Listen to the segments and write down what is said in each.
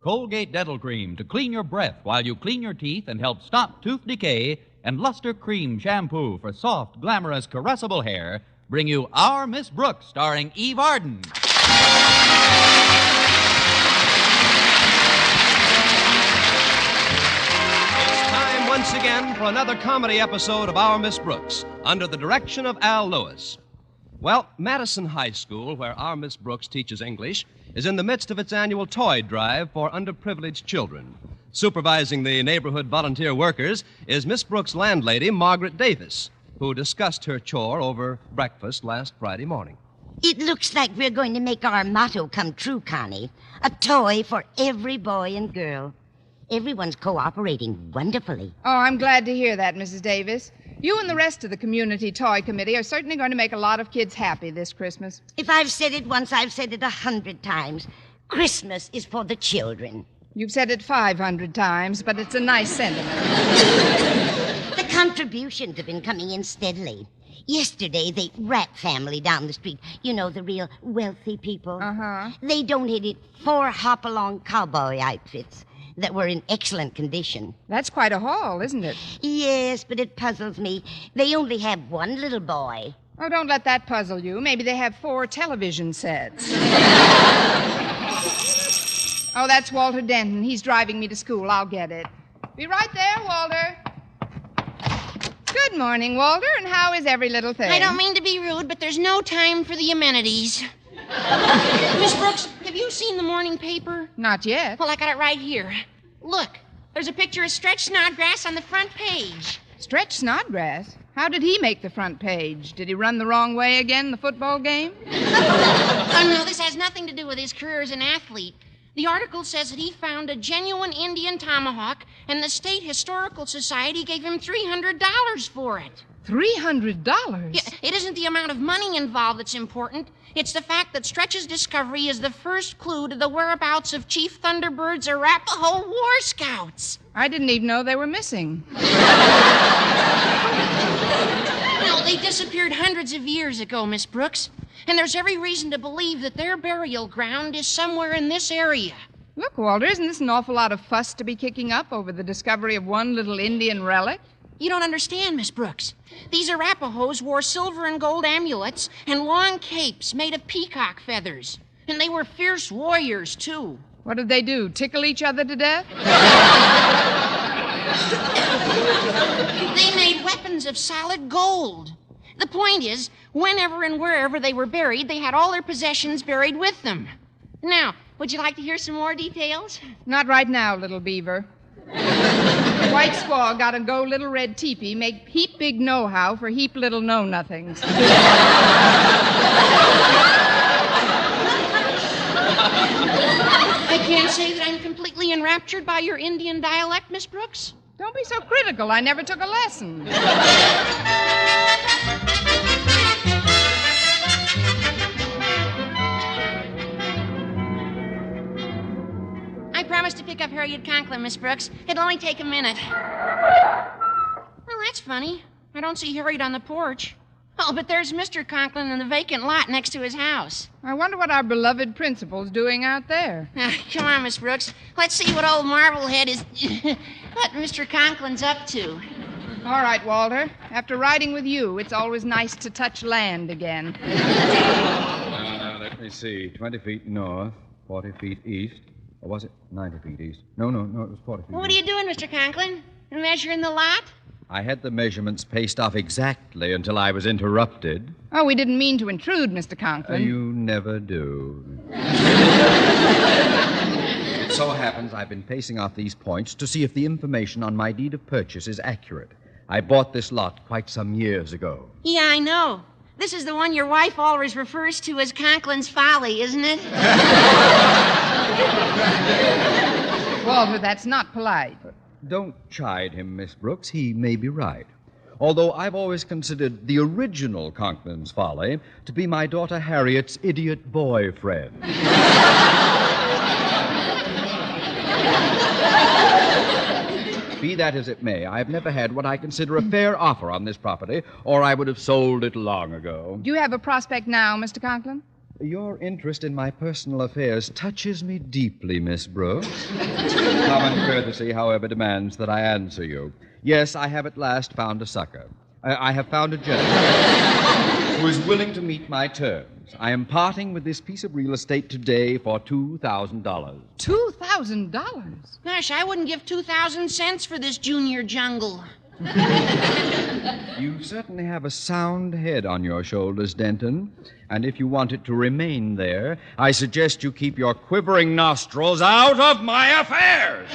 Colgate Dental Cream to clean your breath while you clean your teeth and help stop tooth decay, and Luster Cream Shampoo for soft, glamorous, caressable hair bring you Our Miss Brooks, starring Eve Arden. It's time once again for another comedy episode of Our Miss Brooks, under the direction of Al Lewis. Well, Madison High School, where Our Miss Brooks teaches English, is in the midst of its annual toy drive for underprivileged children. Supervising the neighborhood volunteer workers is Miss Brooks' landlady, Margaret Davis, who discussed her chore over breakfast last Friday morning. It looks like we're going to make our motto come true, Connie. A toy for every boy and girl. Everyone's cooperating wonderfully. Oh, I'm glad to hear that, Mrs. Davis. You and the rest of the Community Toy Committee are certainly going to make a lot of kids happy this Christmas. If I've said it once, I've said it 100 times. Christmas is for the children. You've said it 500 times, but it's a nice sentiment. The contributions have been coming in steadily. Yesterday, the Rat family down the street, you know, the real wealthy people, they donated 4 hop-along cowboy outfits that were in excellent condition. That's quite a haul, isn't it? Yes, but it puzzles me. They only have one little boy. Oh, don't let that puzzle you. Maybe they have 4 television sets. Oh, that's Walter Denton. He's driving me to school. I'll get it. Be right there, Walter. Good morning, Walter, and how is every little thing? I don't mean to be rude, but there's no time for the amenities. Miss Brooks, have you seen the morning paper? Not yet. Well, I got it right here. Look, there's a picture of Stretch Snodgrass on the front page. Stretch Snodgrass? How did he make the front page? Did he run the wrong way again in the football game? Oh, no, this has nothing to do with his career as an athlete. The article says that he found a genuine Indian tomahawk, and the State Historical Society gave him $300 for it. $300? Yeah, it isn't the amount of money involved that's important. It's the fact that Stretch's discovery is the first clue to the whereabouts of Chief Thunderbird's Arapaho War Scouts. I didn't even know they were missing. No, they disappeared hundreds of years ago, Miss Brooks. And there's every reason to believe that their burial ground is somewhere in this area. Look, Walter, isn't this an awful lot of fuss to be kicking up over the discovery of one little Indian relic? You don't understand, Miss Brooks. These Arapahoes wore silver and gold amulets and long capes made of peacock feathers. And they were fierce warriors, too. What did they do, tickle each other to death? They made weapons of solid gold. The point is, whenever and wherever they were buried, they had all their possessions buried with them. Now, would you like to hear some more details? Not right now, little beaver. White squaw got a go little red teepee, make heap big know-how for heap little know-nothings. I can't say that I'm completely enraptured by your Indian dialect, Miss Brooks. Don't be so critical. I never took a lesson. I promised to pick up Harriet Conklin, Miss Brooks. It'll only take a minute. Well, that's funny. I don't see Harriet on the porch. Oh, but there's Mr. Conklin in the vacant lot next to his house. I wonder what our beloved principal's doing out there. Come on, Miss Brooks. Let's see what old Marblehead is... what Mr. Conklin's up to. All right, Walter. After riding with you, it's always nice to touch land again. Now, let me see. 20 feet north, 40 feet east. Or was it 90 feet east? No, it was 40 feet What are east. you doing, Mr. Conklin? Measuring the lot? I had the measurements paced off exactly until I was interrupted. Oh, we didn't mean to intrude, Mr. Conklin. You never do. It so happens I've been pacing off these points to see if the information on my deed of purchase is accurate. I bought this lot quite some years ago. Yeah, I know. This is the one your wife always refers to as Conklin's Folly, isn't it? Walter, that's not polite. Don't chide him, Miss Brooks. He may be right. Although I've always considered the original Conklin's Folly to be my daughter Harriet's idiot boyfriend. Be that as it may, I've never had what I consider a fair offer on this property, or I would have sold it long ago. Do you have a prospect now, Mr. Conklin? Your interest in my personal affairs touches me deeply, Miss Brooks. Common courtesy, however, demands that I answer you. Yes, I have at last found a sucker. I have found a gentleman who is willing to meet my terms. I am parting with this piece of real estate today for $2,000. $2,000? Gosh, I wouldn't give 2,000 cents for this junior jungle. You certainly have a sound head on your shoulders, Denton. And if you want it to remain there, I suggest you keep your quivering nostrils out of my affairs.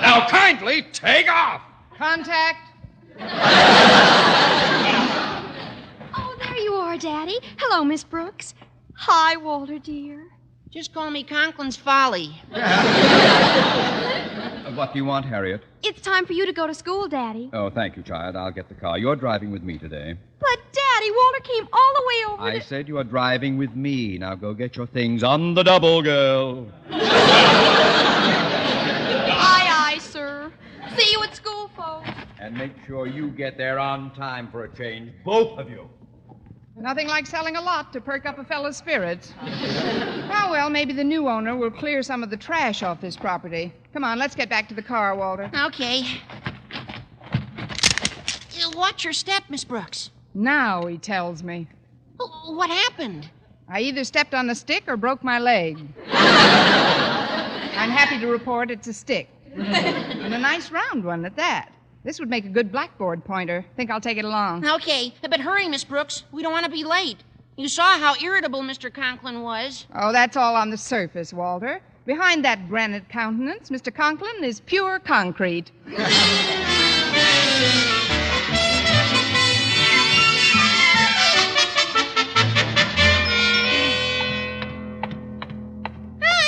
Now, kindly take off. Contact. Oh, there you are, Daddy. Hello, Miss Brooks. Hi, Walter, dear. Just call me Conklin's Folly. What do you want, Harriet? It's time for you to go to school, Daddy. Oh, thank you, child. I'll get the car. You're driving with me today. But, Daddy, Walter came all the way over I said you are driving with me. Now go get your things on the double, girl. Aye, aye, sir. See you at school, folks. And make sure you get there on time for a change, both of you. Nothing like selling a lot to perk up a fellow's spirits. Oh, well, maybe the new owner will clear some of the trash off this property. Come on, let's get back to the car, Walter. Okay. Watch your step, Miss Brooks. Now, he tells me. What happened? I either stepped on a stick or broke my leg. I'm happy to report it's a stick. And a nice round one at that. This would make a good blackboard pointer. Think I'll take it along. Okay, but hurry, Miss Brooks. We don't want to be late. You saw how irritable Mr. Conklin was. Oh, that's all on the surface, Walter. Behind that granite countenance, Mr. Conklin is pure concrete. I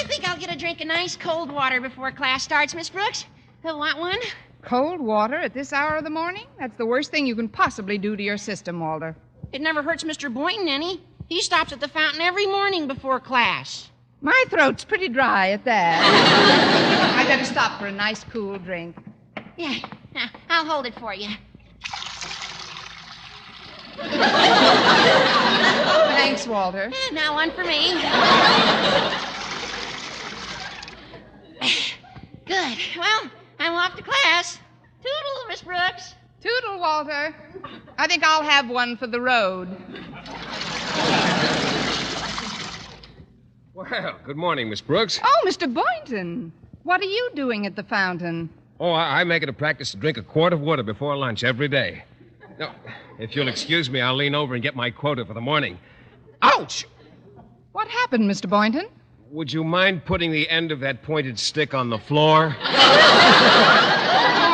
think I'll get a drink of nice cold water before class starts, Miss Brooks. Want one? Cold water at this hour of the morning? That's the worst thing you can possibly do to your system, Walter. It never hurts Mr. Boynton any. He stops at the fountain every morning before class. My throat's pretty dry at that. I better stop for a nice cool drink. Yeah, I'll hold it for you. Thanks, Walter. Now one for me. Good. Well, I'm off to class. Toodle, Miss Brooks. Toodle, Walter. I think I'll have one for the road. Well, good morning, Miss Brooks. Oh, Mr. Boynton. What are you doing at the fountain? Oh, I make it a practice to drink a quart of water before lunch every day. Now, if you'll excuse me, I'll lean over and get my quota for the morning. Ouch! What happened, Mr. Boynton? Would you mind putting the end of that pointed stick on the floor? Oh,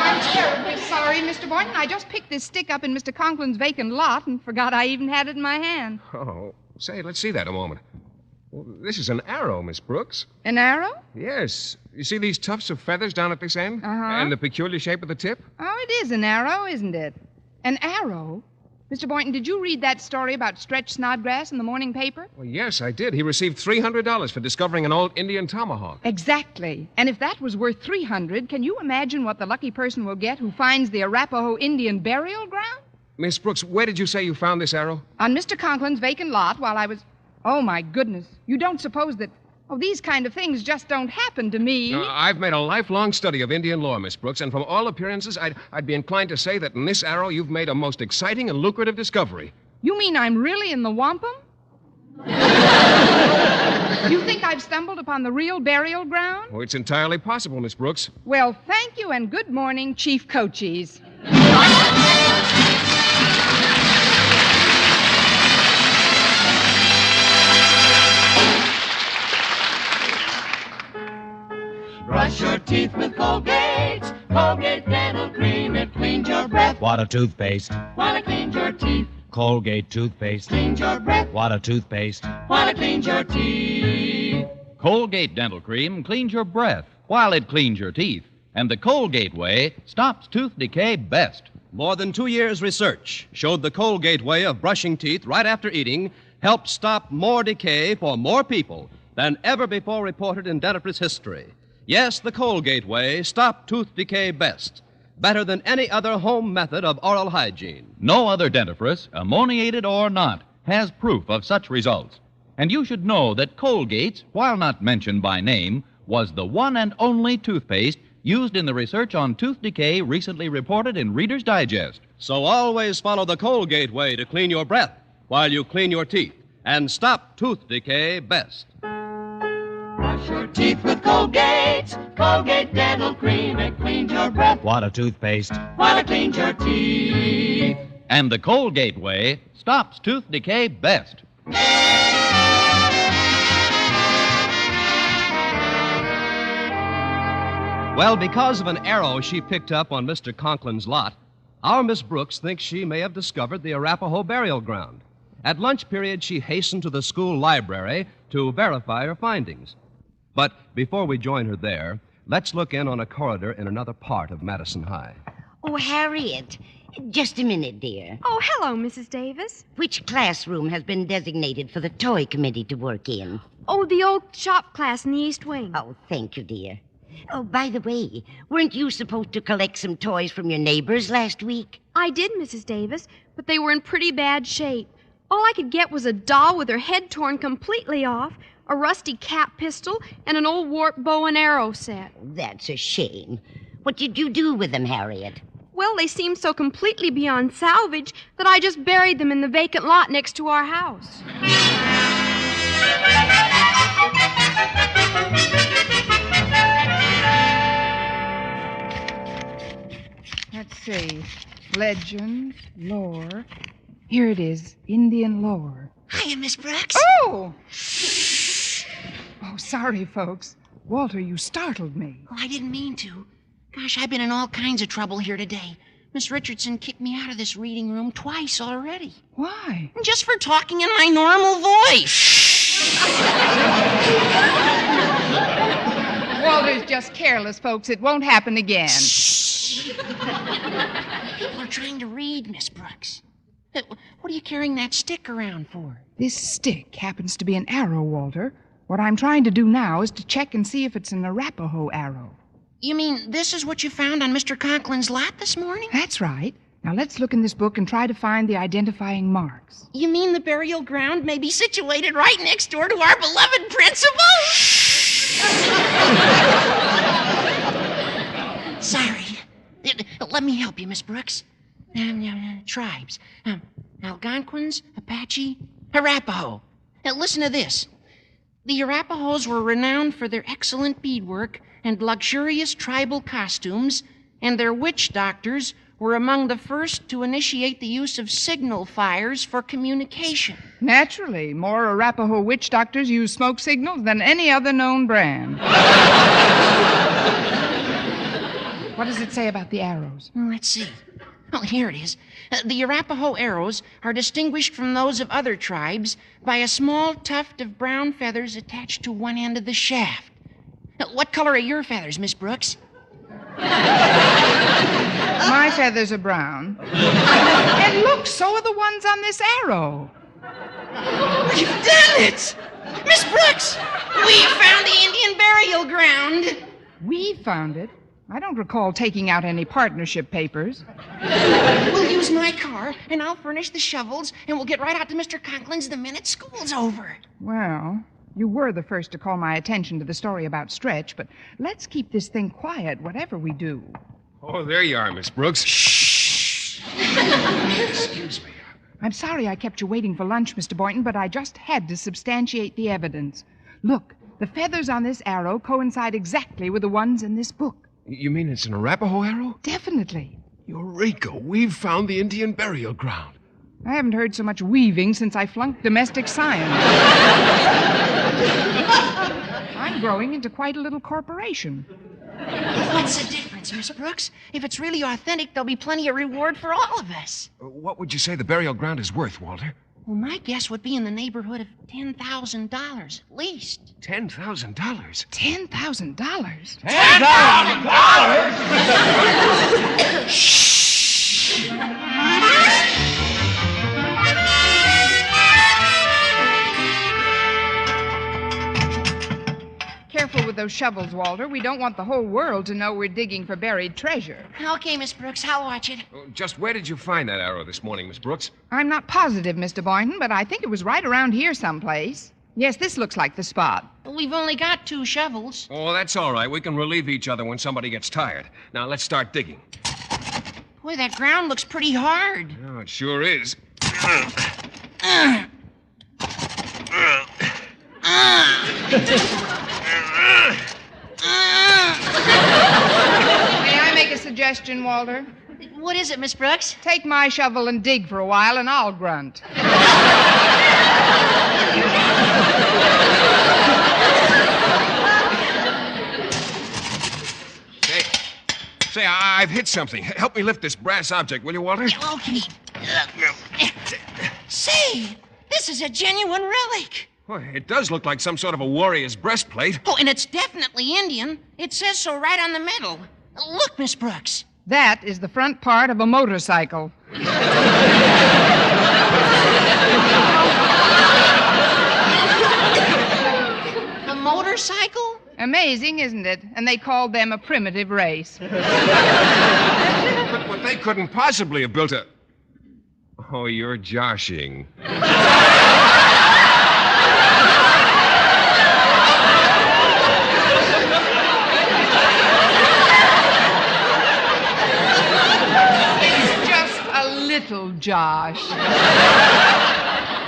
I'm terribly sorry, Mr. Boynton. I just picked this stick up in Mr. Conklin's vacant lot and forgot I even had it in my hand. Oh, say, let's see that a moment. Well, this is an arrow, Miss Brooks. An arrow? Yes. You see these tufts of feathers down at this end? Uh-huh. And the peculiar shape of the tip? Oh, it is an arrow, isn't it? An arrow? Mr. Boynton, did you read that story about Stretch Snodgrass in the morning paper? Well, yes, I did. He received $300 for discovering an old Indian tomahawk. Exactly. And if that was worth $300, can you imagine what the lucky person will get who finds the Arapaho Indian burial ground? Miss Brooks, where did you say you found this arrow? On Mr. Conklin's vacant lot while I was... Oh, my goodness. You don't suppose that... Oh, these kind of things just don't happen to me. Now, I've made a lifelong study of Indian lore, Miss Brooks, and from all appearances, I'd be inclined to say that in this arrow you've made a most exciting and lucrative discovery. You mean I'm really in the wampum? You think I've stumbled upon the real burial ground? Oh, it's entirely possible, Miss Brooks. Well, thank you and good morning, Chief Cochise. Brush your teeth with Colgate. Colgate Dental Cream. It cleans your breath. What a toothpaste. While it cleans your teeth. Colgate toothpaste. Cleans your breath. What a toothpaste. While it cleans your teeth. Colgate Dental Cream cleans your breath while it cleans your teeth. And the Colgate way stops tooth decay best. More than 2 years' research showed the Colgate way of brushing teeth right after eating helped stop more decay for more people than ever before reported in dentifrice history. Yes, the Colgate way stopped tooth decay best, better than any other home method of oral hygiene. No other dentifrice, ammoniated or not, has proof of such results. And you should know that Colgate's, while not mentioned by name, was the one and only toothpaste used in the research on tooth decay recently reported in Reader's Digest. So always follow the Colgate way to clean your breath while you clean your teeth and stop tooth decay best. Brush your teeth with Colgate. Colgate Dental Cream. It cleans your breath What a toothpaste. while it cleans your teeth. And the Colgate way stops tooth decay best. Well, because of an arrow she picked up on Mr. Conklin's lot, our Miss Brooks thinks she may have discovered the Arapaho burial ground. At lunch period, she hastened to the school library to verify her findings. But before we join her there, let's look in on a corridor in another part of Madison High. Oh, Harriet, just a minute, dear. Oh, hello, Mrs. Davis. Which classroom has been designated for the toy committee to work in? Oh, the old shop class in the East Wing. Oh, thank you, dear. Oh, by the way, weren't you supposed to collect some toys from your neighbors last week? I did, Mrs. Davis, but they were in pretty bad shape. All I could get was a doll with her head torn completely off, a rusty cap pistol, and an old warped bow and arrow set. That's a shame. What did you do with them, Harriet? Well, they seemed so completely beyond salvage that I just buried them in the vacant lot next to our house. Let's see. Legends, lore. Here it is, Indian lore. Hiya, Miss Brooks. Oh! Oh, sorry, folks. Walter, you startled me. Oh, I didn't mean to. Gosh, I've been in all kinds of trouble here today. Miss Richardson kicked me out of this reading room twice already. Why? Just for talking in my normal voice. Walter's just careless, folks. It won't happen again. People are trying to read, Miss Brooks. What are you carrying that stick around for? This stick happens to be an arrow, Walter. What I'm trying to do now is to check and see if it's an Arapaho arrow. You mean this is what you found on Mr. Conklin's lot this morning? That's right. Now let's look in this book and try to find the identifying marks. You mean the burial ground may be situated right next door to our beloved principal? Sorry. Let me help you, Miss Brooks. Tribes. Algonquins, Apache, Arapaho. Now, listen to this. The Arapahos were renowned for their excellent beadwork and luxurious tribal costumes, and their witch doctors were among the first to initiate the use of signal fires for communication. Naturally, more Arapaho witch doctors use smoke signals than any other known brand. What does it say about the arrows? Well, let's see. Oh, here it is. The Arapaho arrows are distinguished from those of other tribes by a small tuft of brown feathers attached to one end of the shaft. What color are your feathers, Miss Brooks? My feathers are brown. And look, so are the ones on this arrow. You've done it! Miss Brooks, we found the Indian burial ground. We found it. I don't recall taking out any partnership papers. We'll use my car, and I'll furnish the shovels, and we'll get right out to Mr. Conklin's the minute school's over. Well, you were the first to call my attention to the story about Stretch, but let's keep this thing quiet, whatever we do. Oh, there you are, Miss Brooks. Shh. Excuse me. I'm sorry I kept you waiting for lunch, Mr. Boynton, but I just had to substantiate the evidence. Look, the feathers on this arrow coincide exactly with the ones in this book. You mean it's an Arapaho arrow? Definitely. Eureka, we've found the Indian burial ground. I haven't heard so much weaving since I flunked domestic science. I'm growing into quite a little corporation. What's the difference, Miss Brooks? If it's really authentic, there'll be plenty of reward for all of us. What would you say the burial ground is worth, Walter? Well, my guess would be in the neighborhood of $10,000 at least. $10,000? $10,000? $10,000? Shh! careful with those shovels, Walter. We don't want the whole world to know we're digging for buried treasure. Okay, Miss Brooks, I'll watch it. Oh, just where did you find that arrow this morning, Miss Brooks? I'm not positive, Mr. Boynton, but I think it was right around here someplace. Yes, this looks like the spot. We've only got 2 shovels. Oh, that's all right. We can relieve each other when somebody gets tired. Now, let's start digging. Boy, that ground looks pretty hard. Oh, it sure is. May I make a suggestion, Walter? What is it, Miss Brooks? Take my shovel and dig for a while, and I'll grunt. Say, I've hit something. Help me lift this brass object, will you, Walter? Okay. Say, this is a genuine relic. Boy, it does look like some sort of a warrior's breastplate. Oh, and it's definitely Indian. It says so right on the medal. Look, Miss Brooks. That is the front part of a motorcycle. A motorcycle? Amazing, isn't it? And they called them a primitive race. But they couldn't possibly have built a... Oh, you're joshing. Just a little Josh.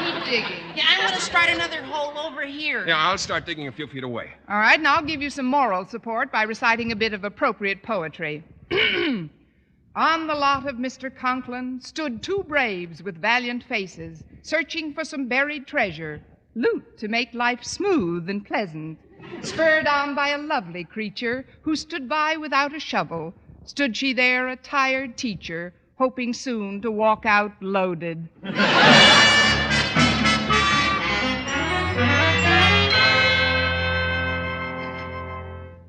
Keep digging. Yeah, I'm going to start another hole over here. Yeah, I'll start digging a few feet away. All right, and I'll give you some moral support by reciting a bit of appropriate poetry. On the lot of Mr. Conklin stood 2 braves with valiant faces, searching for some buried treasure, loot to make life smooth and pleasant. Spurred on by a lovely creature who stood by without a shovel, stood she there a tired teacher, hoping soon to walk out loaded.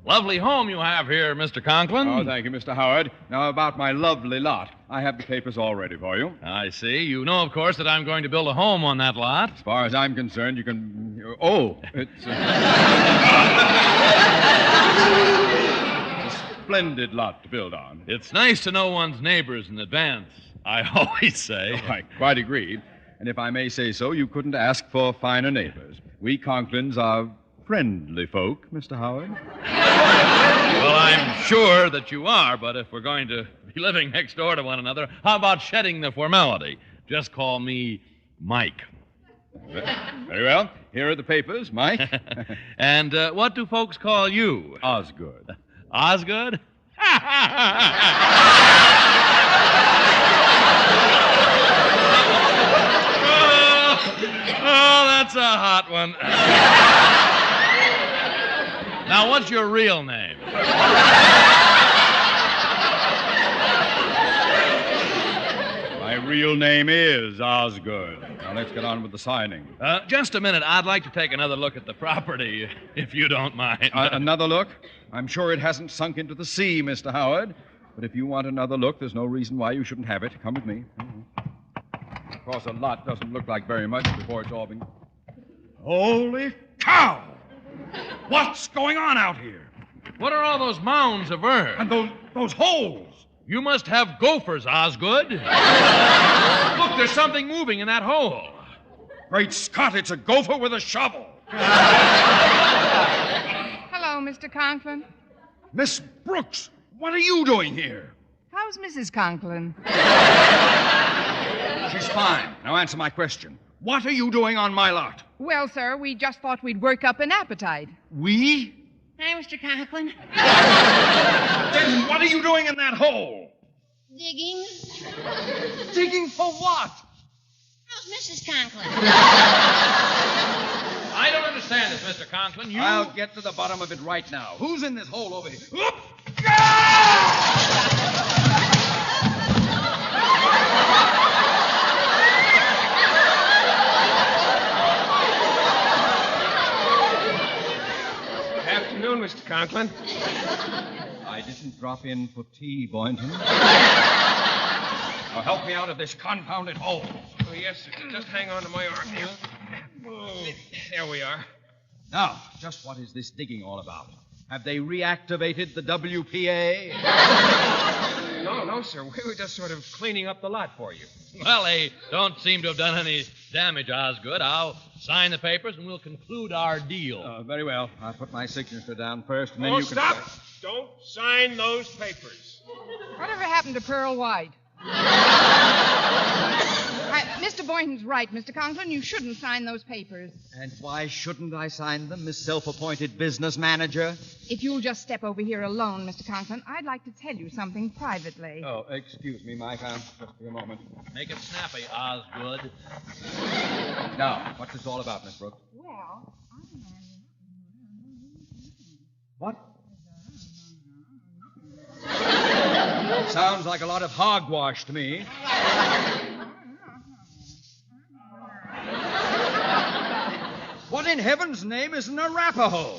Lovely home you have here, Mr. Conklin. Oh, thank you, Mr. Howard. Now, about my lovely lot. I have the papers all ready for you. I see. You know, of course, that I'm going to build a home on that lot. As far as I'm concerned, you can... Oh, it's a splendid lot to build on. It's nice to know one's neighbors in advance, I always say. Oh, I quite agree. And if I may say so, you couldn't ask for finer neighbors. We Conklins are friendly folk, Mr. Howard. Well, I'm sure that you are, but if we're going to be living next door to one another, how about shedding the formality? Just call me Mike. Very well. Here are the papers, Mike. And what do folks call you? Osgood. Osgood? Oh, that's a hot one. Now, what's your real name? My real name is Osgood. Now, let's get on with the signing. Just a minute. I'd like to take another look at the property, if you don't mind. Another look? I'm sure it hasn't sunk into the sea, Mr. Howard. But if you want another look, there's no reason why you shouldn't have it. Come with me. Of course, a lot doesn't look like very much before it's all been... Holy cow! What's going on out here? What are all those mounds of earth? And those holes! You must have gophers, Osgood. Look, there's something moving in that hole. Great Scott, it's a gopher with a shovel. Hello, Mr. Conklin. Miss Brooks, what are you doing here? How's Mrs. Conklin? She's fine. Now answer my question. What are you doing on my lot? Well, sir, we just thought we'd work up an appetite. We? Hi, Mr. Conklin. Then what are you doing in that hole? Digging. Digging for what? How's Mrs. Conklin? I don't understand this, Mr. Conklin. You... I'll get to the bottom of it right now. Who's in this hole over here? Oop! Afternoon, Mr. Conklin. I didn't drop in for tea, Boynton. Now help me out of this confounded hole. Oh, yes, sir. Just hang on to my arm here. Oh, there we are. Now, just what is this digging all about? Have they reactivated the WPA? No, sir. We were just sort of cleaning up the lot for you. Well, they don't seem to have done any damage, Osgood. I'll sign the papers and we'll conclude our deal. Very well. I'll put my signature down first, and then Oh, you can... stop! Don't sign those papers. Whatever happened to Pearl White? Mr. Boynton's right, Mr. Conklin. You shouldn't sign those papers. And why shouldn't I sign them, Miss Self-Appointed Business Manager? If you'll just step over here alone, Mr. Conklin, I'd like to tell you something privately. Oh, excuse me, Mike. Just for a moment. Make it snappy, Osgood. Now, what's this all about, Miss Brooks? Well, What? Sounds like a lot of hogwash to me. What in heaven's name is an Arapaho?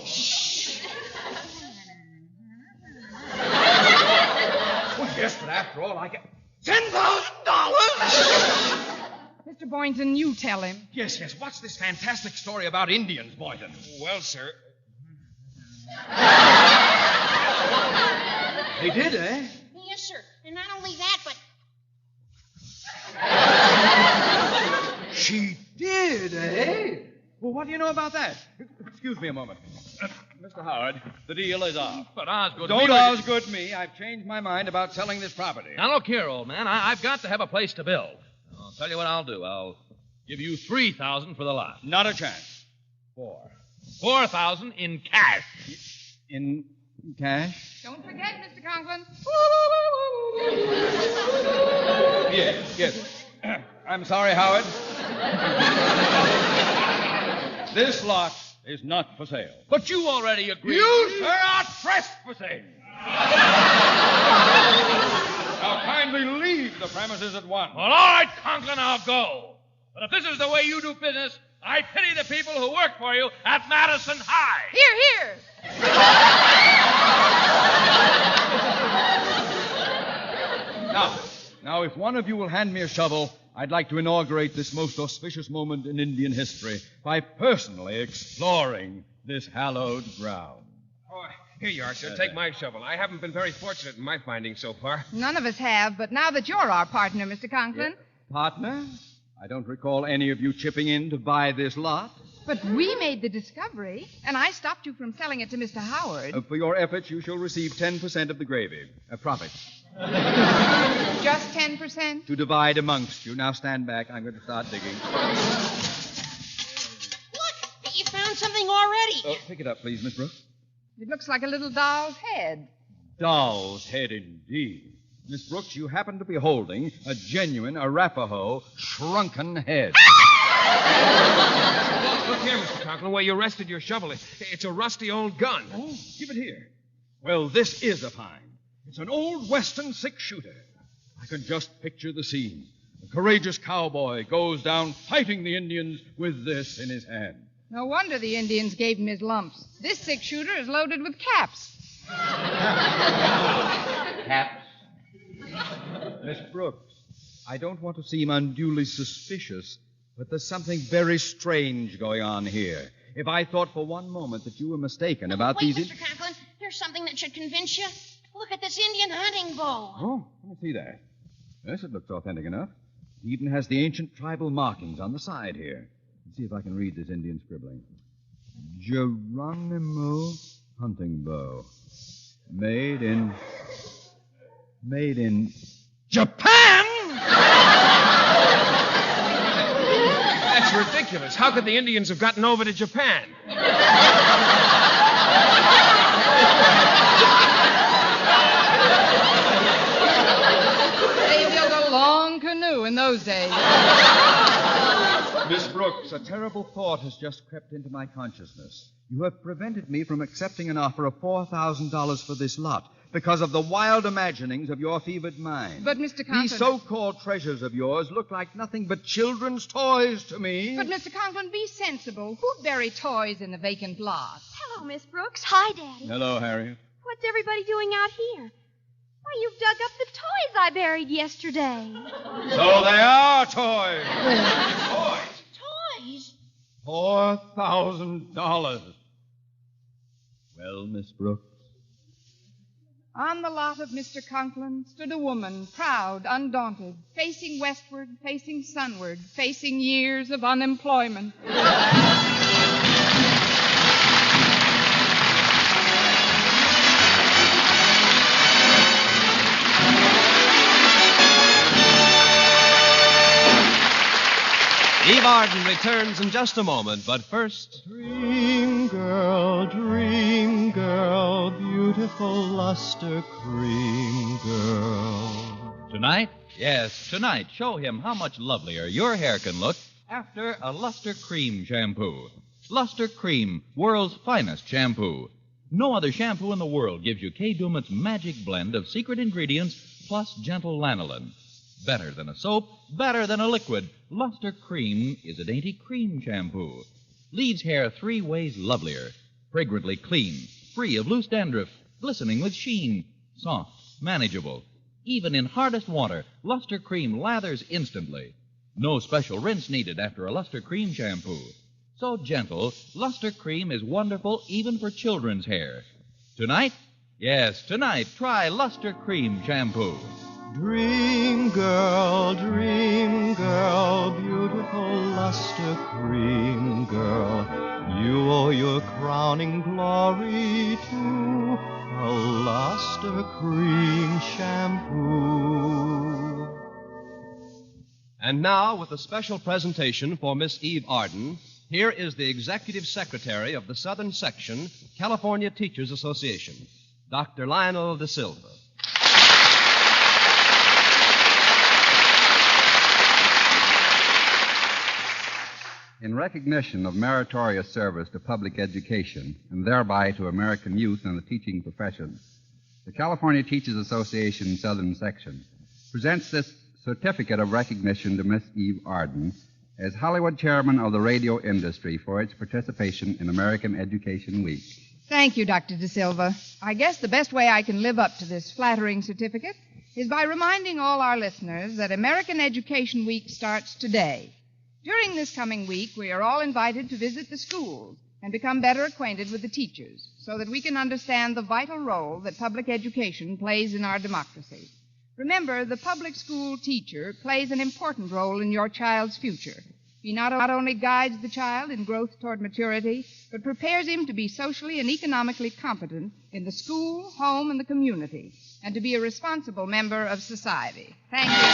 Well, yes, but after all, I get $10,000! Mr. Boynton, you tell him. Yes. What's this fantastic story about Indians, Boynton? Well, sir. They did, eh? Yes, sir. And not only that, but She did, eh? Well, what do you know about that? Excuse me a moment. Mr. Howard, the deal is off. But Osgood... Don't Osgood me. I've changed my mind about selling this property. Now, look here, old man. I've got to have a place to build. I'll tell you what I'll do. I'll give you $3,000 for the lot. Not a chance. $4,000 in cash. In cash? Don't forget, Mr. Conklin. Yes. I'm sorry, Howard. This lot is not for sale. But you already agreed. You, sir, are trespassing. Now kindly leave the premises at once. Well, all right, Conklin, I'll go. But if this is the way you do business, I pity the people who work for you at Madison High. Here. Now, if one of you will hand me a shovel, I'd like to inaugurate this most auspicious moment in Indian history by personally exploring this hallowed ground. Oh, here you are, sir. Take my shovel. I haven't been very fortunate in my findings so far. None of us have, but now that you're our partner, Mr. Conklin. Partner? I don't recall any of you chipping in to buy this lot. But we made the discovery, and I stopped you from selling it to Mr. Howard. For your efforts, you shall receive 10% of the gravy. Profit. Just 10%? To divide amongst you. Now stand back. I'm going to start digging. look, you found something already. Pick it up, please, Miss Brooks. It looks like a little doll's head. Doll's head, indeed. Miss Brooks, you happen to be holding a genuine Arapaho shrunken head. Look here, Mr. Conklin, where you rested your shovel. It's a rusty old gun. Oh, give it here. Well, this is a find. It's an old Western six-shooter. I can just picture the scene. A courageous cowboy goes down fighting the Indians with this in his hand. No wonder the Indians gave him his lumps. This six-shooter is loaded with caps. Caps? Miss Brooks, I don't want to seem unduly suspicious, but there's something very strange going on here. If I thought for one moment that you were mistaken about Wait, these... Mr. Conklin, here's something that should convince you. Look at this Indian hunting bow. Oh, let me see that. Yes, it looks authentic enough. It even has the ancient tribal markings on the side here. Let's see if I can read this Indian scribbling. Geronimo hunting bow. Made in Japan! That's ridiculous. How could the Indians have gotten over to Japan? They built a long canoe in those days. Miss Brooks, a terrible thought has just crept into my consciousness. You have prevented me from accepting an offer of $4,000 for this lot because of the wild imaginings of your fevered mind. But, Mr. Conklin... These so-called treasures of yours look like nothing but children's toys to me. But, Mr. Conklin, be sensible. Who'd bury toys in the vacant lot? Hello, Miss Brooks. Hi, Daddy. Hello, Harriet. What's everybody doing out here? Why, you've dug up the toys I buried yesterday. So they are toys. Toys? $4,000. Well, Miss Brooks. On the lot of Mr. Conklin stood a woman, proud, undaunted, facing westward, facing sunward, facing years of unemployment. Eve Arden returns in just a moment, but first. Dream girl, beautiful luster cream girl. Tonight? Yes, tonight. Show him how much lovelier your hair can look after a Luster Cream shampoo. Luster Cream, world's finest shampoo. No other shampoo in the world gives you Kay Daumit's magic blend of secret ingredients plus gentle lanolin. Better than a soap, better than a liquid, Luster Cream is a dainty cream shampoo. Leaves hair 3 ways lovelier. Fragrantly clean, free of loose dandruff, glistening with sheen, soft, manageable. Even in hardest water, Luster Cream lathers instantly. No special rinse needed after a Luster Cream shampoo. So gentle, Luster Cream is wonderful even for children's hair. Tonight? Yes, tonight, try Luster Cream shampoo. Dream girl, beautiful luster cream girl. You owe your crowning glory to a luster cream shampoo. And now, with a special presentation for Miss Eve Arden, here is the Executive Secretary of the Southern Section, California Teachers Association, Dr. Lionel De Silva. In recognition of meritorious service to public education and thereby to American youth in the teaching profession, the California Teachers Association Southern Section presents this certificate of recognition to Miss Eve Arden as Hollywood Chairman of the radio industry for its participation in American Education Week. Thank you, Dr. De Silva. I guess the best way I can live up to this flattering certificate is by reminding all our listeners that American Education Week starts today. During this coming week, we are all invited to visit the schools and become better acquainted with the teachers so that we can understand the vital role that public education plays in our democracy. Remember, the public school teacher plays an important role in your child's future. He not only guides the child in growth toward maturity, but prepares him to be socially and economically competent in the school, home, and the community, and to be a responsible member of society. Thank you.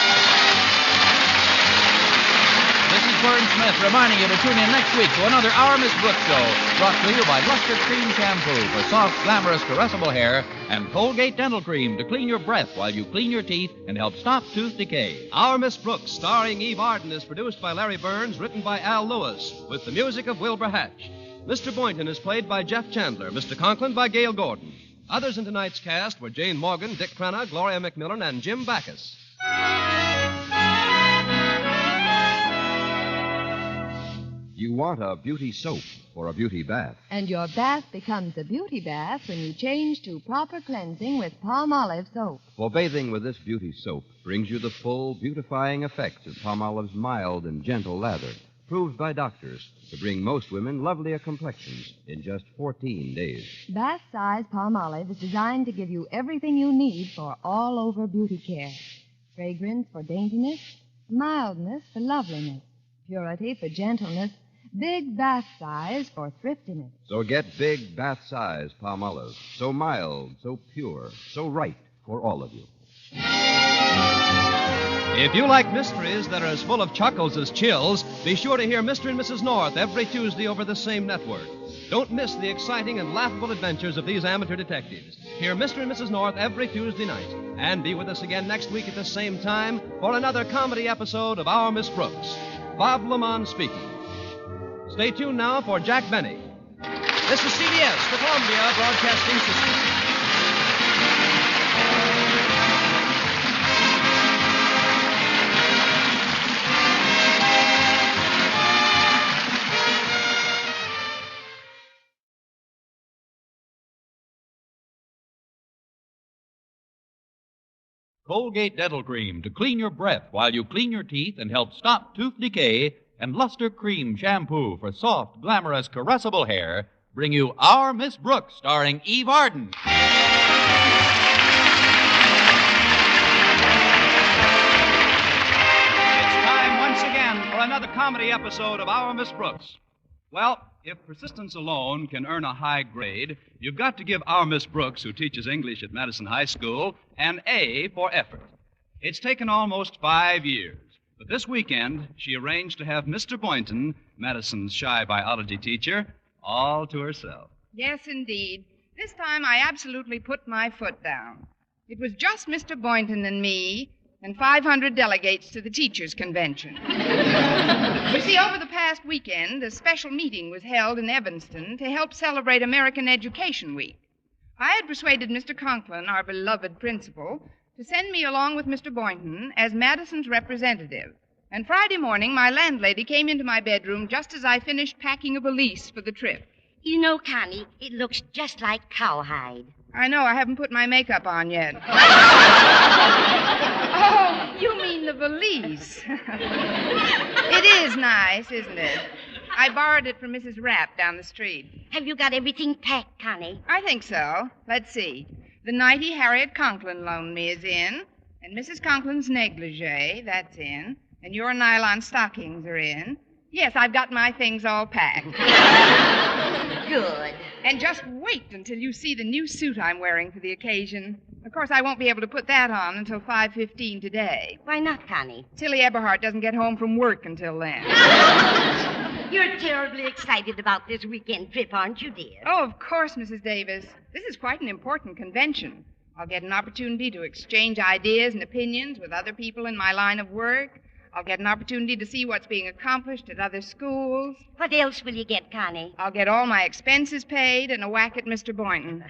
This is Vern Smith reminding you to tune in next week to another Our Miss Brooks show, brought to you by Luster Cream Shampoo for soft, glamorous, caressable hair and Colgate Dental Cream to clean your breath while you clean your teeth and help stop tooth decay. Our Miss Brooks, starring Eve Arden, is produced by Larry Burns, written by Al Lewis, with the music of Wilbur Hatch. Mr. Boynton is played by Jeff Chandler, Mr. Conklin by Gail Gordon. Others in tonight's cast were Jane Morgan, Dick Crenna, Gloria McMillan, and Jim Backus. You want a beauty soap for a beauty bath. And your bath becomes a beauty bath when you change to proper cleansing with Palmolive soap. For bathing with this beauty soap brings you the full beautifying effects of Palmolive's mild and gentle lather, proved by doctors to bring most women lovelier complexions in just 14 days. Bath-size Palmolive is designed to give you everything you need for all-over beauty care. Fragrance for daintiness, mildness for loveliness, purity for gentleness, big bath size for thriftiness. So get big bath size Palmolive. So mild, so pure, so right for all of you. If you like mysteries that are as full of chuckles as chills, be sure to hear Mr. and Mrs. North every Tuesday over the same network. Don't miss the exciting and laughable adventures of these amateur detectives. Hear Mr. and Mrs. North every Tuesday night. And be with us again next week at the same time for another comedy episode of Our Miss Brooks. Bob Lamont speaking. Stay tuned now for Jack Benny. This is CBS, the Columbia Broadcasting System. Colgate Dental Cream to clean your breath while you clean your teeth and help stop tooth decay, and Luster Cream Shampoo for soft, glamorous, caressable hair bring you Our Miss Brooks, starring Eve Arden. It's time once again for another comedy episode of Our Miss Brooks. Well, if persistence alone can earn a high grade, you've got to give our Miss Brooks, who teaches English at Madison High School, an A for effort. It's taken almost 5 years, but this weekend she arranged to have Mr. Boynton, Madison's shy biology teacher, all to herself. Yes, indeed. This time I absolutely put my foot down. It was just Mr. Boynton and me and 500 delegates to the teachers' convention. You see, over the past weekend, a special meeting was held in Evanston to help celebrate American Education Week. I had persuaded Mr. Conklin, our beloved principal, to send me along with Mr. Boynton as Madison's representative. And Friday morning, my landlady came into my bedroom just as I finished packing a valise for the trip. You know, Connie, it looks just like cowhide. I know, I haven't put my makeup on yet. Oh, you mean the valise. It is nice, isn't it? I borrowed it from Mrs. Rapp down the street. Have you got everything packed, Connie? I think so. Let's see. The nightie Harriet Conklin loaned me is in, and Mrs. Conklin's negligee, that's in, and your nylon stockings are in. Yes, I've got my things all packed. Good. And just wait until you see the new suit I'm wearing for the occasion. Of course, I won't be able to put that on until 5:15 today. Why not, Connie? Tilly Eberhardt doesn't get home from work until then. You're terribly excited about this weekend trip, aren't you, dear? Oh, of course, Mrs. Davis. This is quite an important convention. I'll get an opportunity to exchange ideas and opinions with other people in my line of work. I'll get an opportunity to see what's being accomplished at other schools. What else will you get, Connie? I'll get all my expenses paid and a whack at Mr. Boynton.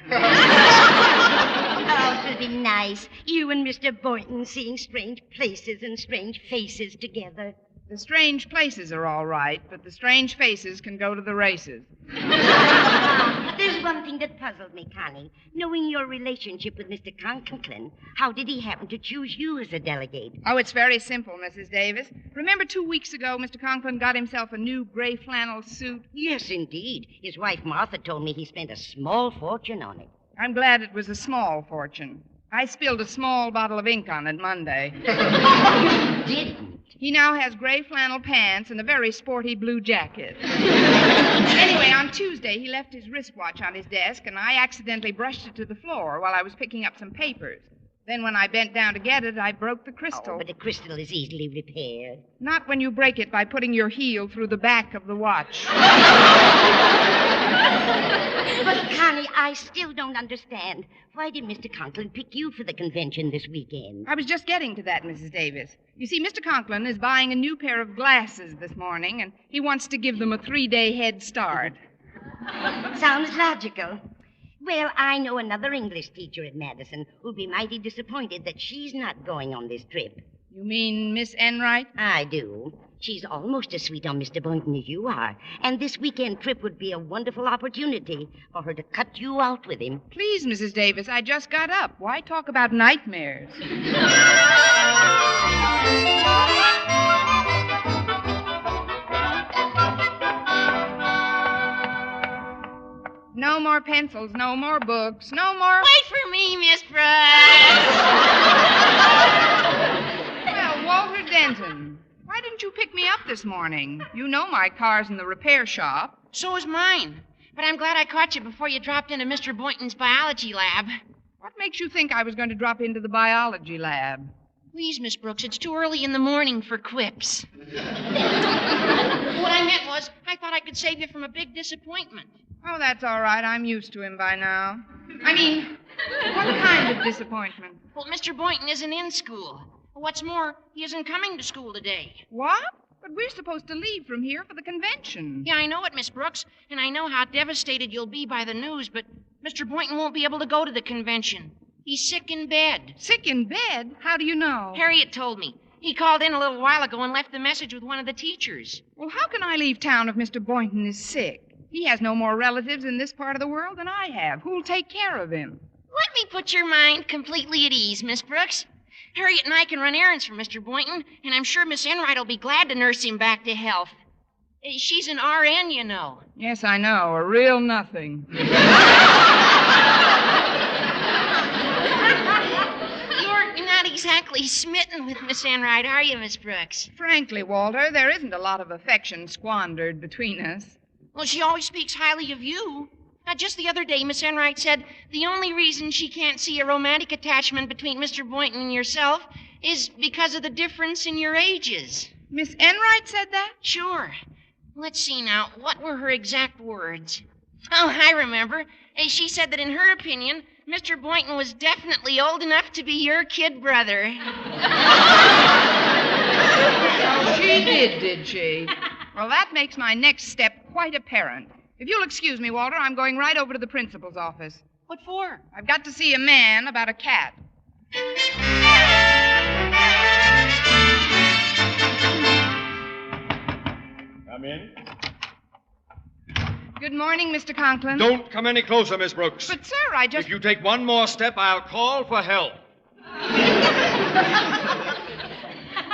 Oh, it'll be nice. You and Mr. Boynton seeing strange places and strange faces together. The strange places are all right, but the strange faces can go to the races. There's one thing that puzzled me, Connie. Knowing your relationship with Mr. Conklin, how did he happen to choose you as a delegate? Oh, it's very simple, Mrs. Davis. Remember 2 weeks ago, Mr. Conklin got himself a new gray flannel suit? Yes, indeed. His wife, Martha, told me he spent a small fortune on it. I'm glad it was a small fortune. I spilled a small bottle of ink on it Monday. You didn't? He now has gray flannel pants and a very sporty blue jacket. Anyway, on Tuesday, he left his wristwatch on his desk, and I accidentally brushed it to the floor while I was picking up some papers. Then when I bent down to get it, I broke the crystal. Oh, but the crystal is easily repaired. Not when you break it by putting your heel through the back of the watch. But, Connie, I still don't understand. Why did Mr. Conklin pick you for the convention this weekend? I was just getting to that, Mrs. Davis. You see, Mr. Conklin is buying a new pair of glasses this morning, and he wants to give them a 3-day head start. Sounds logical. Well, I know another English teacher at Madison who'll be mighty disappointed that she's not going on this trip. You mean Miss Enright? I do. She's almost as sweet on Mr. Boynton as you are, and this weekend trip would be a wonderful opportunity for her to cut you out with him. Please, Mrs. Davis, I just got up. Why talk about nightmares? No more pencils, no more books, no more... Wait for me, Miss Brooks. Well, Walter Denton, why didn't you pick me up this morning? You know my car's in the repair shop. So is mine. But I'm glad I caught you before you dropped into Mr. Boynton's biology lab. What makes you think I was going to drop into the biology lab? Please, Miss Brooks, it's too early in the morning for quips. What I meant was, I thought I could save you from a big disappointment. Oh, that's all right. I'm used to him by now. I mean, what kind of disappointment? Well, Mr. Boynton isn't in school. What's more, he isn't coming to school today. What? But we're supposed to leave from here for the convention. Yeah, I know it, Miss Brooks, and I know how devastated you'll be by the news, but Mr. Boynton won't be able to go to the convention. He's sick in bed. Sick in bed? How do you know? Harriet told me. He called in a little while ago and left a message with one of the teachers. Well, how can I leave town if Mr. Boynton is sick? He has no more relatives in this part of the world than I have. Who'll take care of him? Let me put your mind completely at ease, Miss Brooks. Harriet and I can run errands for Mr. Boynton, and I'm sure Miss Enright will be glad to nurse him back to health. She's an RN, you know. Yes, I know. A real nothing. You're not exactly smitten with Miss Enright, are you, Miss Brooks? Frankly, Walter, there isn't a lot of affection squandered between us. Well, she always speaks highly of you. Just the other day, Miss Enright said the only reason she can't see a romantic attachment between Mr. Boynton and yourself is because of the difference in your ages. Miss Enright said that? Sure. Let's see now. What were her exact words? Oh, I remember. She said that in her opinion, Mr. Boynton was definitely old enough to be your kid brother. Oh, she did she? Well, that makes my next step quite apparent. If you'll excuse me, Walter, I'm going right over to the principal's office. What for? I've got to see a man about a cat. Come in. Good morning, Mr. Conklin. Don't come any closer, Miss Brooks. But, sir, I just... If you take one more step, I'll call for help.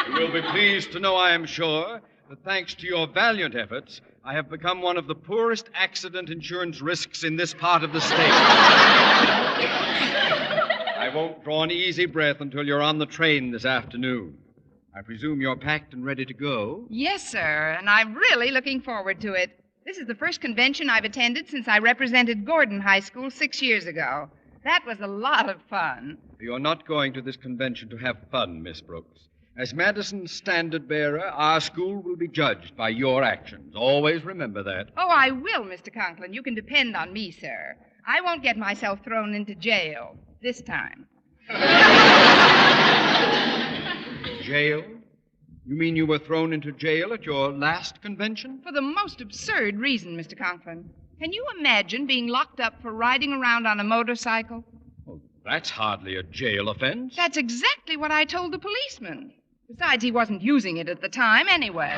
You will be pleased to know, I am sure, that thanks to your valiant efforts, I have become one of the poorest accident insurance risks in this part of the state. I won't draw an easy breath until you're on the train this afternoon. I presume you're packed and ready to go? Yes, sir, and I'm really looking forward to it. This is the first convention I've attended since I represented Gordon High School 6 years ago. That was a lot of fun. You're not going to this convention to have fun, Miss Brooks. As Madison's standard bearer, our school will be judged by your actions. Always remember that. Oh, I will, Mr. Conklin. You can depend on me, sir. I won't get myself thrown into jail this time. Jail? You mean you were thrown into jail at your last convention? For the most absurd reason, Mr. Conklin. Can you imagine being locked up for riding around on a motorcycle? Well, that's hardly a jail offense. That's exactly what I told the policeman. Besides, he wasn't using it at the time anyway.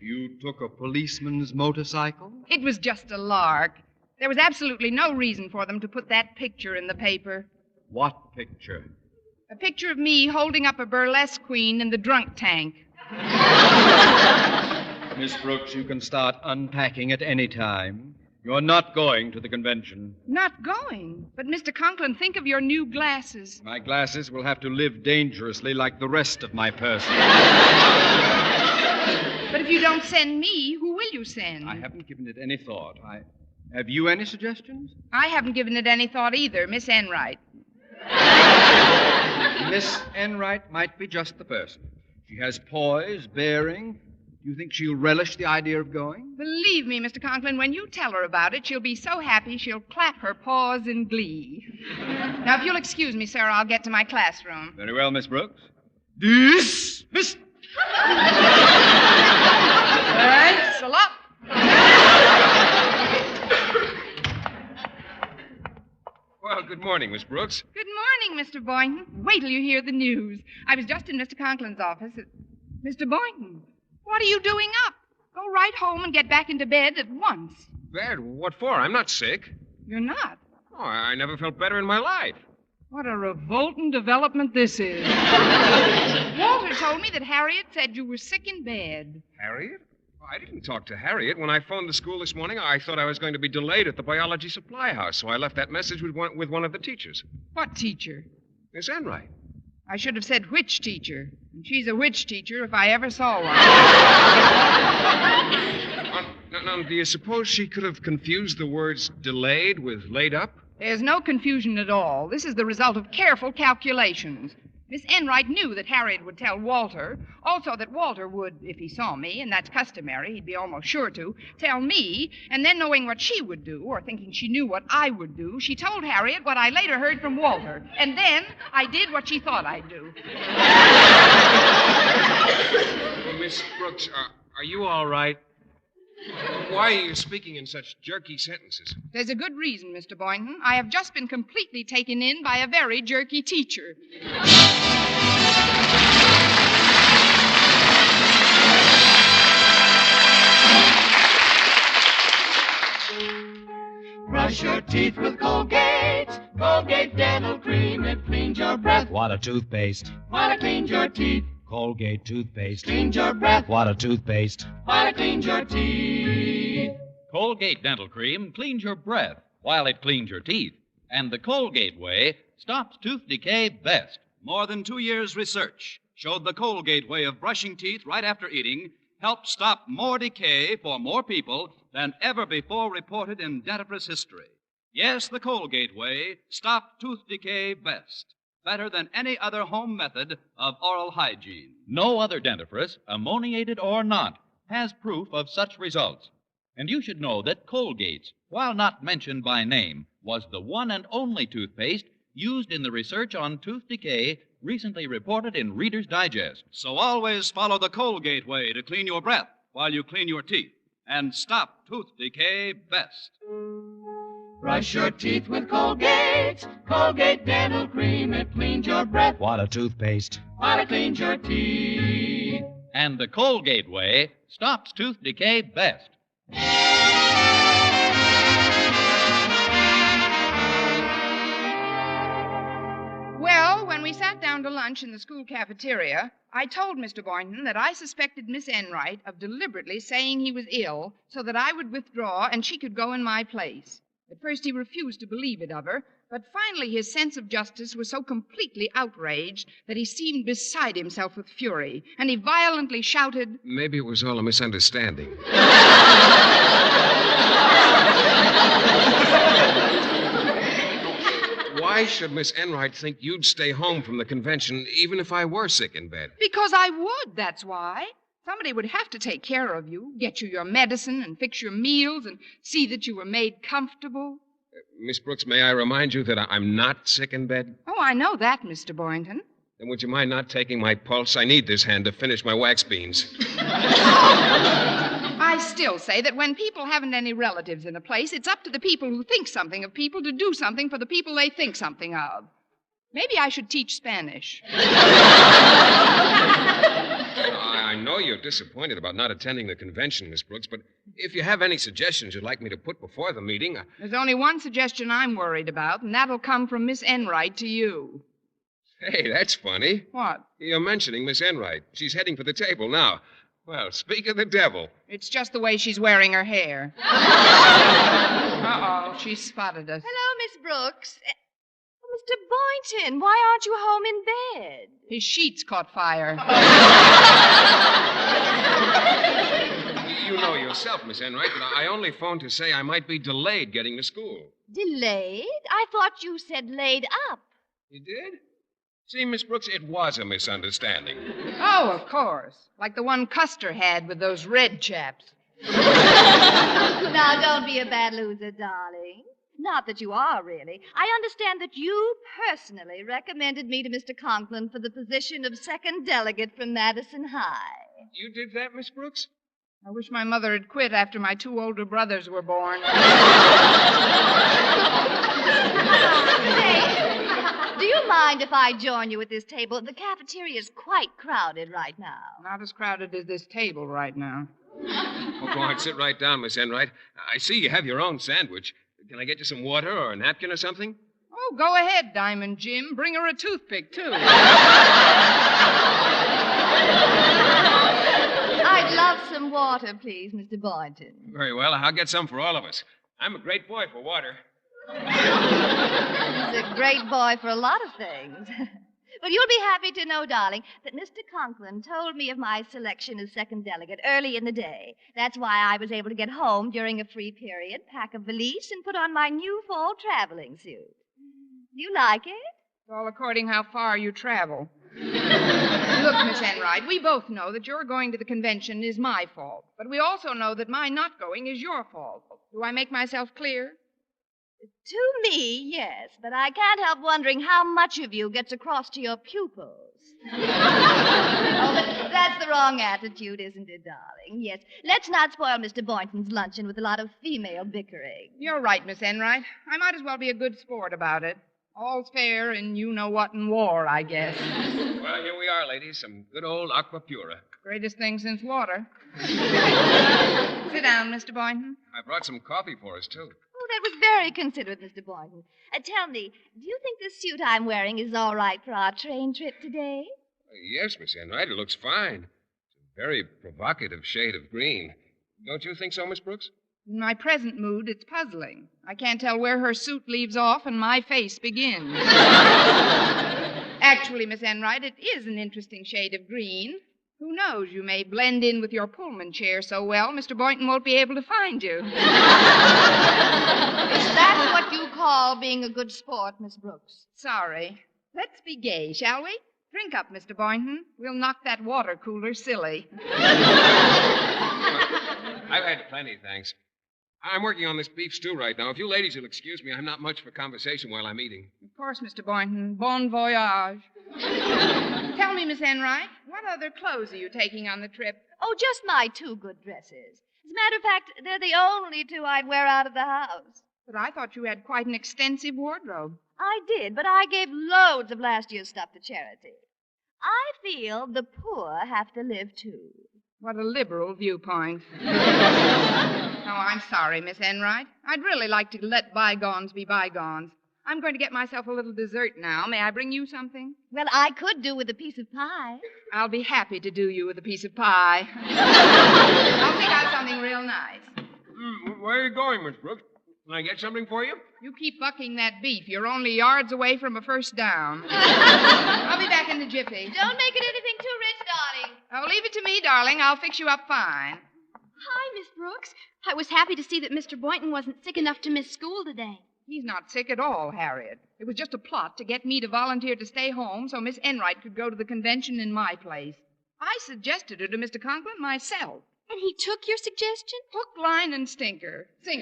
You took a policeman's motorcycle? It was just a lark. There was absolutely no reason for them to put that picture in the paper. What picture? A picture of me holding up a burlesque queen in the drunk tank. Miss Brooks, you can start unpacking at any time. You're not going to the convention. Not going? But, Mr. Conklin, think of your new glasses. My glasses will have to live dangerously like the rest of my person. But if you don't send me, who will you send? I haven't given it any thought. Have you any suggestions? I haven't given it any thought either, Miss Enright. Miss Enright might be just the person. She has poise, bearing. Do you think she'll relish the idea of going? Believe me, Mr. Conklin, when you tell her about it, she'll be so happy she'll clap her paws in glee. Now, if you'll excuse me, sir, I'll get to my classroom. Very well, Miss Brooks. Dismiss. Thanks a lot. Well, good morning, Miss Brooks. Good morning, Mr. Boynton. Wait till you hear the news. I was just in Mr. Conklin's office. Mr. Boynton, what are you doing up? Go right home and get back into bed at once. Bed? What for? I'm not sick. You're not? Oh, I never felt better in my life. What a revolting development this is. Walter told me that Harriet said you were sick in bed. Harriet? Oh, I didn't talk to Harriet. When I phoned the school this morning, I thought I was going to be delayed at the biology supply house, so I left that message with one of the teachers. What teacher? Miss Enright. I should have said which teacher. And she's a witch teacher if I ever saw one. Now, do you suppose she could have confused the words delayed with laid up? There's no confusion at all. This is the result of careful calculations. Miss Enright knew that Harriet would tell Walter, also that Walter would, if he saw me, and that's customary, he'd be almost sure to, tell me, and then knowing what she would do, or thinking she knew what I would do, she told Harriet what I later heard from Walter, and then I did what she thought I'd do. Well, Miss Brooks, are you all right? Why are you speaking in such jerky sentences? There's a good reason, Mr. Boynton. I have just been completely taken in by a very jerky teacher. Brush Brush your teeth with Colgate. Colgate Dental Cream. It cleans your breath. What a toothpaste. While it cleans your teeth. Colgate toothpaste. Cleans your breath. What a toothpaste. While it cleans your teeth. Colgate Dental Cream cleans your breath while it cleans your teeth. And the Colgate way stops tooth decay best. More than 2 years' research showed the Colgate way of brushing teeth right after eating helped stop more decay for more people than ever before reported in dentifrice history. Yes, the Colgate way stopped tooth decay best, better than any other home method of oral hygiene. No other dentifrice, ammoniated or not, has proof of such results. And you should know that Colgate's, while not mentioned by name, was the one and only toothpaste used in the research on tooth decay recently reported in Reader's Digest. So always follow the Colgate way to clean your breath while you clean your teeth and stop tooth decay best. Brush your teeth with Colgate. Colgate Dental Cream. It cleans your breath. What a toothpaste. While it cleans your teeth. And the Colgate way stops tooth decay best. Well, when we sat down to lunch in the school cafeteria, I told Mr. Boynton that I suspected Miss Enright of deliberately saying he was ill so that I would withdraw and she could go in my place. At first he refused to believe it of her, but finally his sense of justice was so completely outraged that he seemed beside himself with fury, and he violently shouted, Maybe it was all a misunderstanding. Why should Miss Enright think you'd stay home from the convention even if I were sick in bed? Because I would, that's why. Somebody would have to take care of you, get you your medicine and fix your meals and see that you were made comfortable. Miss Brooks, may I remind you that I'm not sick in bed? Oh, I know that, Mr. Boynton. Then would you mind not taking my pulse? I need this hand to finish my wax beans. I still say that when people haven't any relatives in a place, it's up to the people who think something of people to do something for the people they think something of. Maybe I should teach Spanish. I know you're disappointed about not attending the convention, Miss Brooks, but if you have any suggestions you'd like me to put before the meeting... There's only one suggestion I'm worried about, and that'll come from Miss Enright to you. Hey, that's funny. What? You're mentioning Miss Enright. She's heading for the table now. Well, speak of the devil. It's just the way she's wearing her hair. Uh-oh, she spotted us. Hello, Miss Brooks. Mr. Boynton, why aren't you home in bed? His sheets caught fire. You know yourself, Miss Enright, that I only phoned to say I might be delayed getting to school. Delayed? I thought you said laid up. You did? See, Miss Brooks, it was a misunderstanding. Oh, of course. Like the one Custer had with those red chaps. Now, don't be a bad loser, darling. Not that you are, really. I understand that you personally recommended me to Mr. Conklin for the position of second delegate from Madison High. You did that, Miss Brooks? I wish my mother had quit after my 2 older brothers were born. Say, do you mind if I join you at this table? The cafeteria is quite crowded right now. Not as crowded as this table right now. Oh, go on, sit right down, Miss Enright. I see you have your own sandwich. Can I get you some water or a napkin or something? Oh, go ahead, Diamond Jim. Bring her a toothpick, too. I'd love some water, please, Mr. Boynton. Very well. I'll get some for all of us. I'm a great boy for water. He's a great boy for a lot of things. Well, you'll be happy to know, darling, that Mr. Conklin told me of my selection as second delegate early in the day. That's why I was able to get home during a free period, pack a valise, and put on my new fall traveling suit. Do you like it? It's all according how far you travel. Look, Miss Enright, we both know that your going to the convention is my fault. But we also know that my not going is your fault. Do I make myself clear? To me, yes, but I can't help wondering how much of you gets across to your pupils. Oh, but that's the wrong attitude, isn't it, darling? Yes, let's not spoil Mr. Boynton's luncheon with a lot of female bickering. You're right, Miss Enright. I might as well be a good sport about it. All's fair in you-know-what in war, I guess. Well, here we are, ladies. Some good old aqua pura. Greatest thing since water. Sit down, Mr. Boynton. I brought some coffee for us, too. Oh, that was very considerate, Mr. Boynton. Tell me, do you think this suit I'm wearing is all right for our train trip today? Yes, Miss Enright, it looks fine. It's a very provocative shade of green. Don't you think so, Miss Brooks? In my present mood, it's puzzling. I can't tell where her suit leaves off and my face begins. Actually, Miss Enright, it is an interesting shade of green. Who knows? You may blend in with your Pullman chair so well, Mr. Boynton won't be able to find you. Is that what you call being a good sport, Miss Brooks? Sorry. Let's be gay, shall we? Drink up, Mr. Boynton. We'll knock that water cooler silly. I've had plenty, thanks. I'm working on this beef stew right now. If you ladies will excuse me, I'm not much for conversation while I'm eating. Of course, Mr. Boynton. Bon voyage. Tell me, Miss Enright, what other clothes are you taking on the trip? Oh, just my 2 good dresses. As a matter of fact, they're the only 2 I'd wear out of the house. But I thought you had quite an extensive wardrobe. I did, but I gave loads of last year's stuff to charity. I feel the poor have to live, too. What a liberal viewpoint. Oh, I'm sorry, Miss Enright. I'd really like to let bygones be bygones. I'm going to get myself a little dessert now. May I bring you something? Well, I could do with a piece of pie. I'll be happy to do you with a piece of pie. I'll pick out something real nice. Where are you going, Miss Brooks? Can I get something for you? You keep bucking that beef. You're only yards away from a first down. I'll be back in the jiffy. Don't make it anything too rich, darling. Oh, leave it to me, darling. I'll fix you up fine. Hi, Miss Brooks. I was happy to see that Mr. Boynton wasn't sick enough to miss school today. He's not sick at all, Harriet. It was just a plot to get me to volunteer to stay home so Miss Enright could go to the convention in my place. I suggested her to Mr. Conklin myself. And he took your suggestion? Hook, line, and sinker. But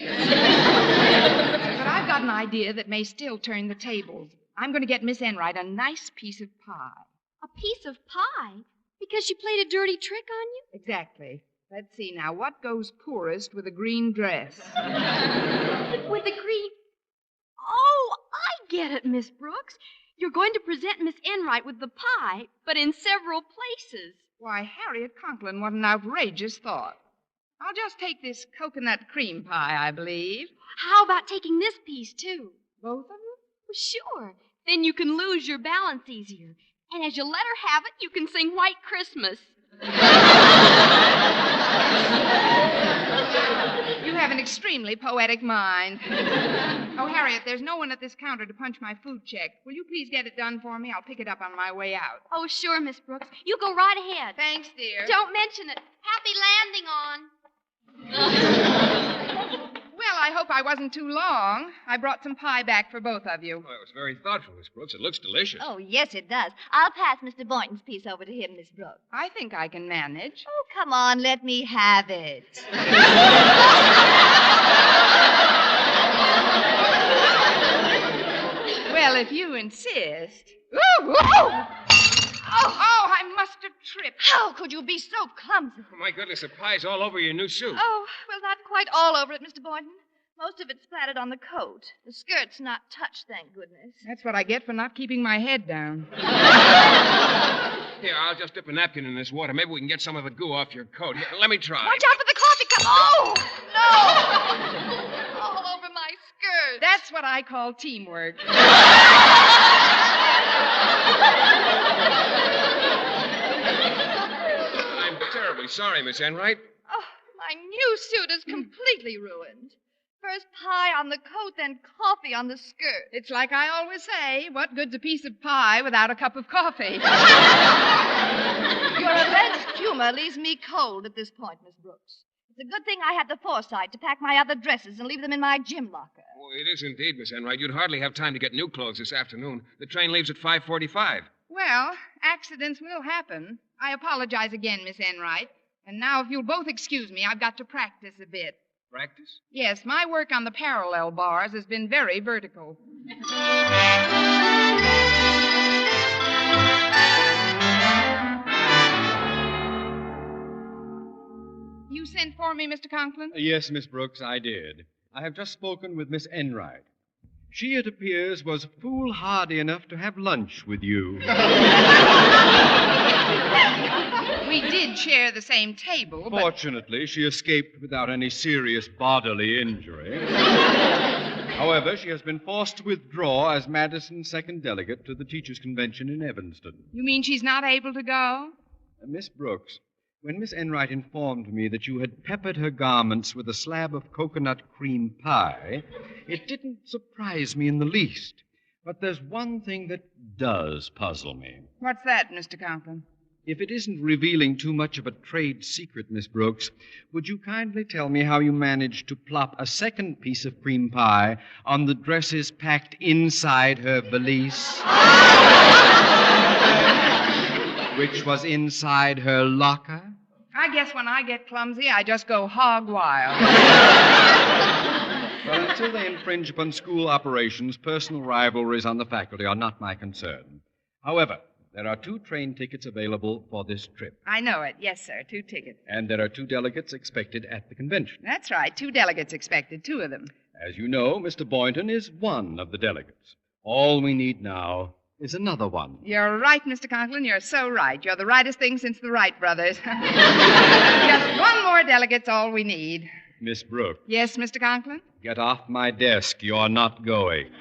I've got an idea that may still turn the tables. I'm going to get Miss Enright a nice piece of pie. A piece of pie? Because she played a dirty trick on you? Exactly. Let's see now. What goes poorest with a green dress? With a green... Oh, I get it, Miss Brooks. You're going to present Miss Enright with the pie, but in several places. Why, Harriet Conklin, what an outrageous thought. I'll just take this coconut cream pie, I believe. How about taking this piece, too? Both of you? Well, sure. Then you can lose your balance easier. And as you let her have it, you can sing White Christmas. You have an extremely poetic mind. Oh, Harriet, there's no one at this counter to punch my food check. Will you please get it done for me? I'll pick it up on my way out. Oh, sure, Miss Brooks. You go right ahead. Thanks, dear. Don't mention it. Happy landing on. Well, I hope I wasn't too long. I brought some pie back for both of you. Oh, it was very thoughtful, Miss Brooks. It looks delicious. Oh, yes, it does. I'll pass Mr. Boynton's piece over to him, Miss Brooks. I think I can manage. Oh, come on, let me have it. Well, if you insist. Ooh, ooh. Oh, I must have tripped. How could you be so clumsy? Oh, my goodness, the pie's all over your new suit. Oh, well, not quite all over it, Mr. Boynton. Most of it's splattered on the coat. The skirt's not touched, thank goodness. That's what I get for not keeping my head down. Here, I'll just dip a napkin in this water. Maybe we can get some of the goo off your coat. Here, let me try. Watch out for the coffee cup. Oh, no! All over my skirt. That's what I call teamwork. I'm terribly sorry, Miss Enright. Oh, my new suit is completely ruined. First pie on the coat, then coffee on the skirt. It's like I always say, what good's a piece of pie without a cup of coffee? Your alleged humor leaves me cold at this point, Miss Brooks. It's a good thing I had the foresight to pack my other dresses and leave them in my gym locker. Oh, it is indeed, Miss Enright. You'd hardly have time to get new clothes this afternoon. The train leaves at 5:45. Well, accidents will happen. I apologize again, Miss Enright. And now, if you'll both excuse me, I've got to practice a bit. Practice? Yes, my work on the parallel bars has been very vertical. You sent for me, Mr. Conklin? Yes, Miss Brooks, I did. I have just spoken with Miss Enright. She, it appears, was foolhardy enough to have lunch with you. We did share the same table, but... Fortunately, she escaped without any serious bodily injury. However, she has been forced to withdraw as Madison's second delegate to the Teachers' Convention in Evanston. You mean she's not able to go? Miss Brooks, when Miss Enright informed me that you had peppered her garments with a slab of coconut cream pie, it didn't surprise me in the least. But there's one thing that does puzzle me. What's that, Mr. Conklin? If it isn't revealing too much of a trade secret, Miss Brooks, would you kindly tell me how you managed to plop a second piece of cream pie on the dresses packed inside her valise? Which was inside her locker? I guess when I get clumsy, I just go hog wild. Well, until they infringe upon school operations, personal rivalries on the faculty are not my concern. However, there are 2 train tickets available for this trip. I know it. Yes, sir. 2 tickets. And there are 2 delegates expected at the convention. That's right. 2 delegates expected, 2 of them. As you know, Mr. Boynton is one of the delegates. All we need now is another one. You're right, Mr. Conklin. You're so right. You're the rightest thing since the Wright brothers. Just one more delegate's all we need. Miss Brooks. Yes, Mr. Conklin? Get off my desk. You're not going.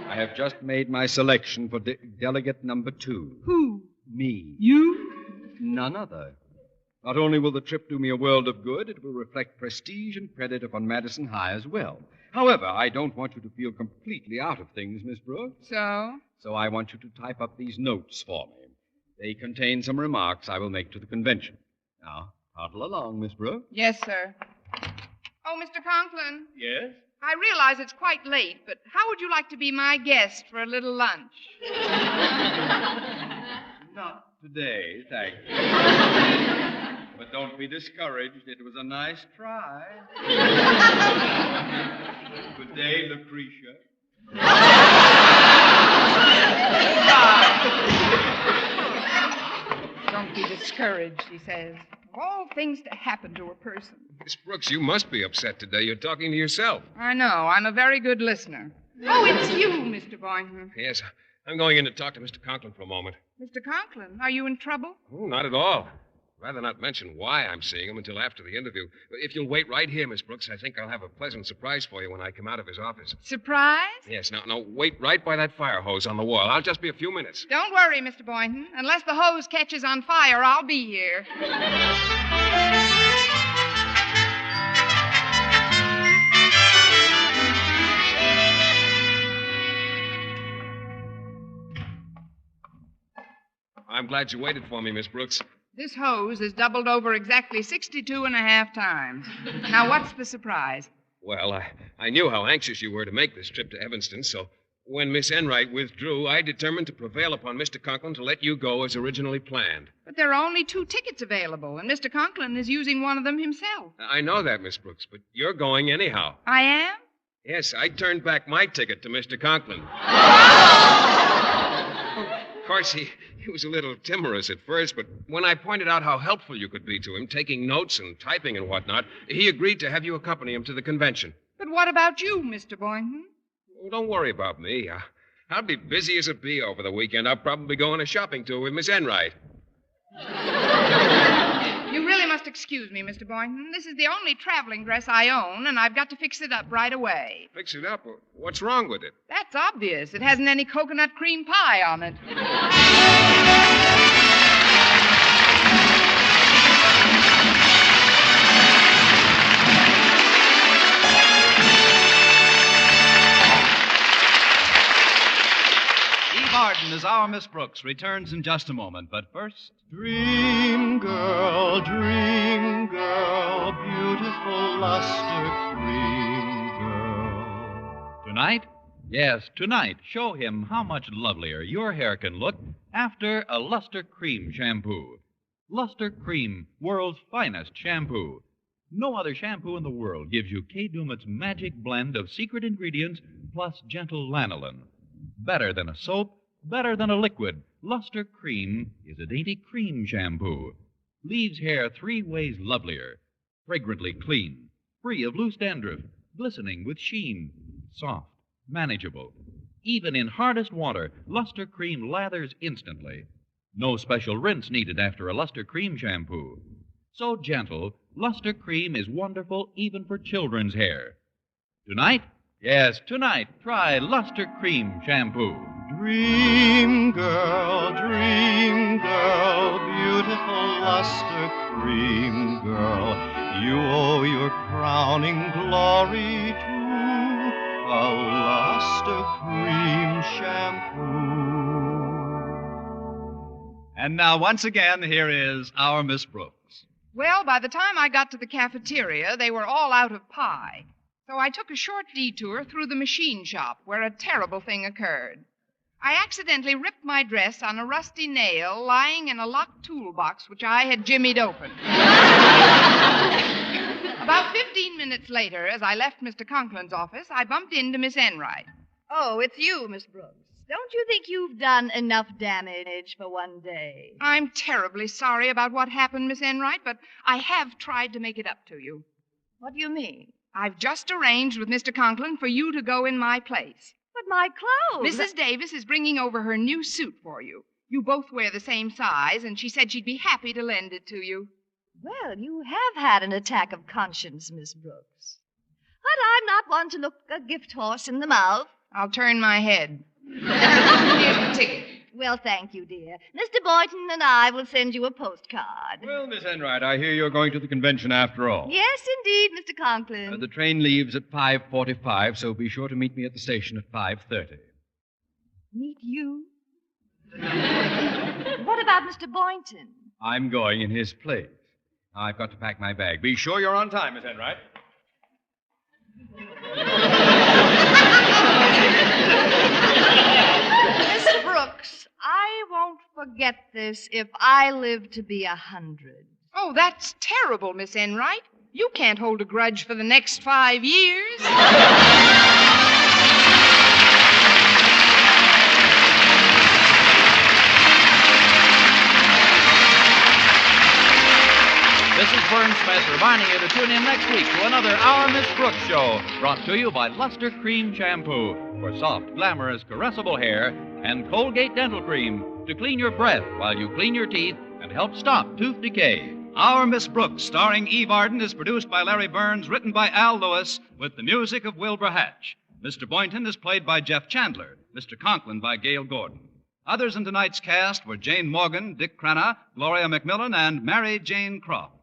I have just made my selection for delegate number 2. Who? Me. You? None other. Not only will the trip do me a world of good, it will reflect prestige and credit upon Madison High as well. However, I don't want you to feel completely out of things, Miss Brooks. So I want you to type up these notes for me. They contain some remarks I will make to the convention. Now, toddle along, Miss Brooks. Yes, sir. Oh, Mr. Conklin. Yes? I realize it's quite late, but how would you like to be my guest for a little lunch? Not today, thank you. But don't be discouraged. It was a nice try. Good day, Lucretia. Don't be discouraged, he says. Of all things to happen to a person. Miss Brooks, you must be upset today. You're talking to yourself. I know. I'm a very good listener. Oh, it's you, Mr. Boynton. Yes, I'm going in to talk to Mr. Conklin for a moment. Mr. Conklin, are you in trouble? Oh, not at all. Rather not mention why I'm seeing him until after the interview. If you'll wait right here, Miss Brooks, I think I'll have a pleasant surprise for you when I come out of his office. Surprise? Yes, now, wait right by that fire hose on the wall. I'll just be a few minutes. Don't worry, Mr. Boynton. Unless the hose catches on fire, I'll be here. I'm glad you waited for me, Miss Brooks. This hose is doubled over exactly 62.5 times. Now, what's the surprise? Well, I knew how anxious you were to make this trip to Evanston, so when Miss Enright withdrew, I determined to prevail upon Mr. Conklin to let you go as originally planned. But there are only 2 tickets available, and Mr. Conklin is using one of them himself. I know that, Miss Brooks, but you're going anyhow. I am? Yes, I turned back my ticket to Mr. Conklin. Of course, he was a little timorous at first, but when I pointed out how helpful you could be to him, taking notes and typing and whatnot, he agreed to have you accompany him to the convention. But what about you, Mr. Boynton? Oh, don't worry about me. I'll be busy as a bee over the weekend. I'll probably go on a shopping tour with Miss Enright. You really must excuse me, Mr. Boynton. This is the only traveling dress I own, and I've got to fix it up right away. Fix it up? What's wrong with it? That's obvious. It hasn't any coconut cream pie on it. Eve Arden as our Miss Brooks returns in just a moment, but first... Dream girl, beautiful luster cream girl. Tonight? Yes, tonight, show him how much lovelier your hair can look after a Luster Cream shampoo. Luster Cream, world's finest shampoo. No other shampoo in the world gives you Kay Daumit's magic blend of secret ingredients plus gentle lanolin. Better than a soap, better than a liquid, Luster Cream is a dainty cream shampoo. Leaves hair 3 ways lovelier. Fragrantly clean, free of loose dandruff, glistening with sheen, soft, manageable. Even in hardest water, Luster Cream lathers instantly. No special rinse needed after a Luster Cream shampoo. So gentle, Luster Cream is wonderful even for children's hair. Tonight? Yes, tonight, try Luster Cream Shampoo. Dream girl, beautiful luster cream girl, you owe your crowning glory to a luster cream shampoo. And now, once again, here is our Miss Brooks. Well, by the time I got to the cafeteria, they were all out of pie. So I took a short detour through the machine shop where a terrible thing occurred. I accidentally ripped my dress on a rusty nail lying in a locked toolbox which I had jimmied open. About 15 minutes later, as I left Mr. Conklin's office, I bumped into Miss Enright. Oh, it's you, Miss Brooks. Don't you think you've done enough damage for one day? I'm terribly sorry about what happened, Miss Enright, but I have tried to make it up to you. What do you mean? I've just arranged with Mr. Conklin for you to go in my place. But my clothes... Mrs. Davis is bringing over her new suit for you. You both wear the same size, and she said she'd be happy to lend it to you. Well, you have had an attack of conscience, Miss Brooks. But I'm not one to look a gift horse in the mouth. I'll turn my head. Here's the ticket. Well, thank you, dear. Mr. Boynton and I will send you a postcard. Well, Miss Enright, I hear you're going to the convention after all. Yes, indeed, Mr. Conklin. The train leaves at 5:45, so be sure to meet me at the station at 5:30. Meet you? What about Mr. Boynton? I'm going in his place. I've got to pack my bag. Be sure you're on time, Miss Enright. Mr. Brooks, I won't forget this if I live to be 100. Oh, that's terrible, Miss Enright. You can't hold a grudge for the next 5 years. This is Vern Smith reminding you to tune in next week to another Our Miss Brooks show, brought to you by Luster Cream Shampoo for soft, glamorous, caressable hair, and Colgate Dental Cream to clean your breath while you clean your teeth and help stop tooth decay. Our Miss Brooks, starring Eve Arden, is produced by Larry Burns, written by Al Lewis, with the music of Wilbur Hatch. Mr. Boynton is played by Jeff Chandler, Mr. Conklin by Gail Gordon. Others in tonight's cast were Jane Morgan, Dick Crenna, Gloria McMillan, and Mary Jane Croft.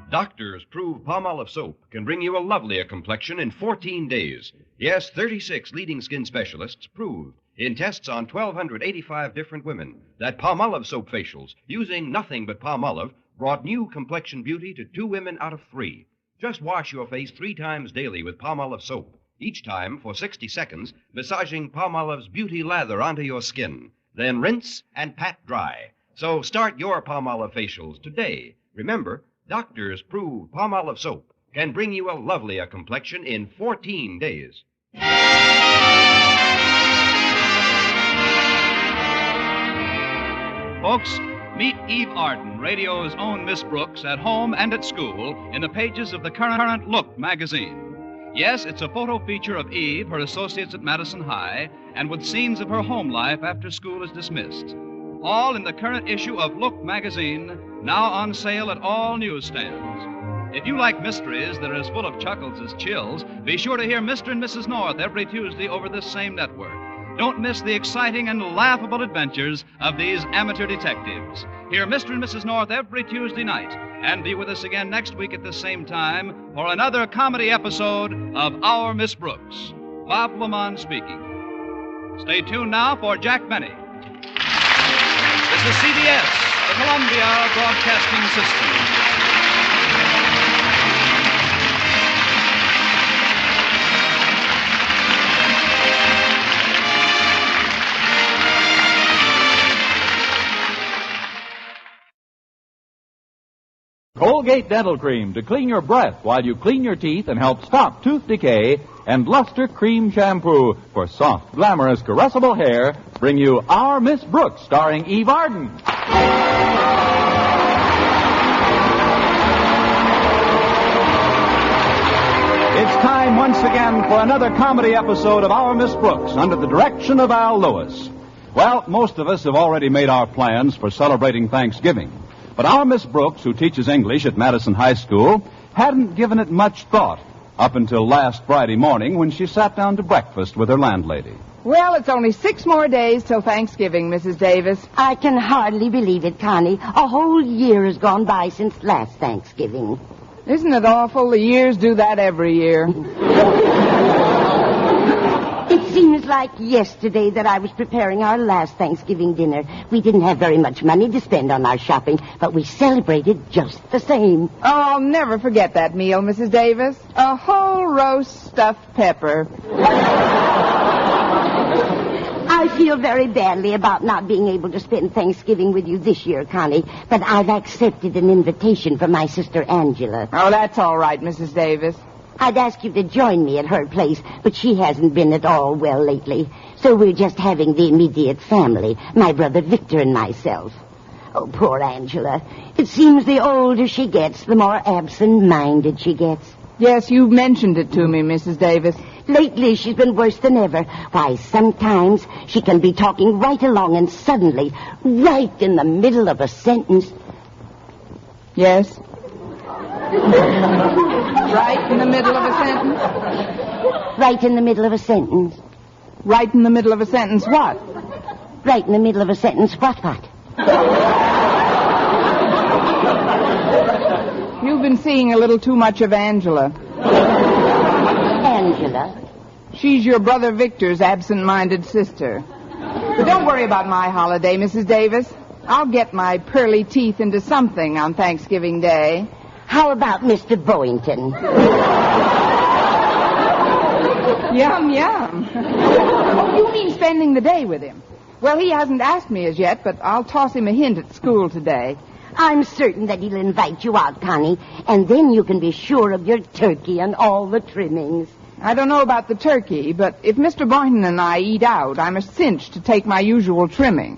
Doctors prove Palmolive soap can bring you a lovelier complexion in 14 days. Yes, 36 leading skin specialists proved in tests on 1,285 different women that Palmolive soap facials using nothing but Palmolive brought new complexion beauty to 2 women out of 3. Just wash your face 3 times daily with Palmolive soap, each time for 60 seconds, massaging Palmolive's beauty lather onto your skin. Then rinse and pat dry. So start your Palmolive facials today. Remember, doctors prove Palmolive soap can bring you a lovelier complexion in 14 days. Folks, meet Eve Arden, radio's own Miss Brooks, at home and at school in the pages of the Current Look magazine. Yes, it's a photo feature of Eve, her associates at Madison High, and with scenes of her home life after school is dismissed. All in the current issue of Look magazine, now on sale at all newsstands. If you like mysteries that are as full of chuckles as chills, be sure to hear Mr. and Mrs. North every Tuesday over this same network. Don't miss the exciting and laughable adventures of these amateur detectives. Hear Mr. and Mrs. North every Tuesday night, and be with us again next week at the same time for another comedy episode of Our Miss Brooks. Bob Lamont speaking. Stay tuned now for Jack Benny. This is CBS, the Columbia Broadcasting System. Colgate Dental Cream to clean your breath while you clean your teeth and help stop tooth decay, and Luster Cream Shampoo for soft, glamorous, caressable hair bring you Our Miss Brooks, starring Eve Arden. It's time once again for another comedy episode of Our Miss Brooks under the direction of Al Lewis. Well, most of us have already made our plans for celebrating Thanksgiving. But our Miss Brooks, who teaches English at Madison High School, hadn't given it much thought up until last Friday morning when she sat down to breakfast with her landlady. Well, it's only 6 more days till Thanksgiving, Mrs. Davis. I can hardly believe it, Connie. A whole year has gone by since last Thanksgiving. Isn't it awful? The years do that every year. It seems like yesterday that I was preparing our last Thanksgiving dinner. We didn't have very much money to spend on our shopping, but we celebrated just the same. Oh, I'll never forget that meal, Mrs. Davis. A whole roast stuffed pepper. I feel very badly about not being able to spend Thanksgiving with you this year, Connie, but I've accepted an invitation from my sister Angela. Oh, that's all right, Mrs. Davis. I'd ask you to join me at her place, but she hasn't been at all well lately. So we're just having the immediate family, my brother Victor and myself. Oh, poor Angela. It seems the older she gets, the more absent-minded she gets. Yes, you mentioned it to me, Mrs. Davis. Lately, she's been worse than ever. Why, sometimes she can be talking right along and suddenly, right in the middle of a sentence... Yes? Right in the middle of a sentence? Right in the middle of a sentence. Right in the middle of a sentence what? Right in the middle of a sentence what? You've been seeing a little too much of Angela. Angela? She's your brother Victor's absent-minded sister. But don't worry about my holiday, Mrs. Davis. I'll get my pearly teeth into something on Thanksgiving Day. How about Mr. Boynton? Yum, yum. Oh, you mean spending the day with him? Well, he hasn't asked me as yet, but I'll toss him a hint at school today. I'm certain that he'll invite you out, Connie, and then you can be sure of your turkey and all the trimmings. I don't know about the turkey, but if Mr. Boynton and I eat out, I'm a cinch to take my usual trimming.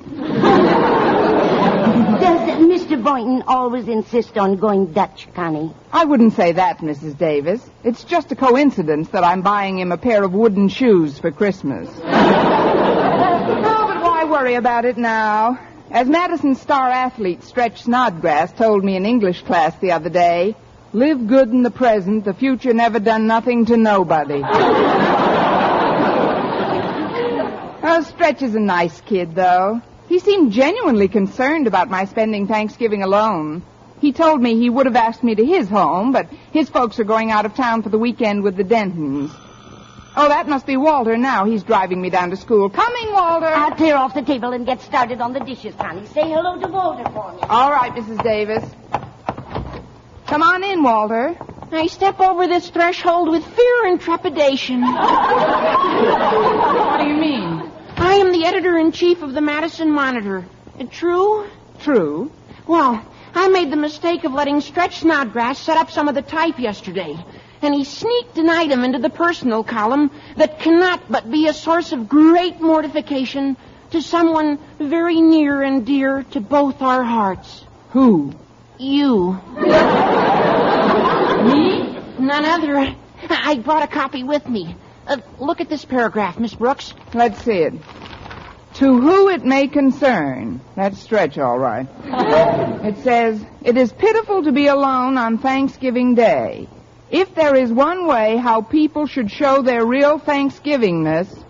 Does Mr. Boynton always insist on going Dutch, Connie? I wouldn't say that, Mrs. Davis. It's just a coincidence that I'm buying him a pair of wooden shoes for Christmas. Oh, but why worry about it now? As Madison's star athlete Stretch Snodgrass told me in English class the other day, live good in the present, the future never done nothing to nobody. Oh, Stretch is a nice kid, though. He seemed genuinely concerned about my spending Thanksgiving alone. He told me he would have asked me to his home, but his folks are going out of town for the weekend with the Dentons. Oh, that must be Walter now. He's driving me down to school. Coming, Walter. I'll clear off the table and get started on the dishes, Connie. Say hello to Walter for me. All right, Mrs. Davis. Come on in, Walter. I step over this threshold with fear and trepidation. What do you mean? I am the editor-in-chief of the Madison Monitor. True? True. Well, I made the mistake of letting Stretch Snodgrass set up some of the type yesterday. And he sneaked an item into the personal column that cannot but be a source of great mortification to someone very near and dear to both our hearts. Who? You. Me? None other. I brought a copy with me. Look at this paragraph, Miss Brooks. Let's see it. To who it may concern. That's Stretch, all right. It says, it is pitiful to be alone on Thanksgiving Day. If there is one way how people should show their real Thanksgivingness,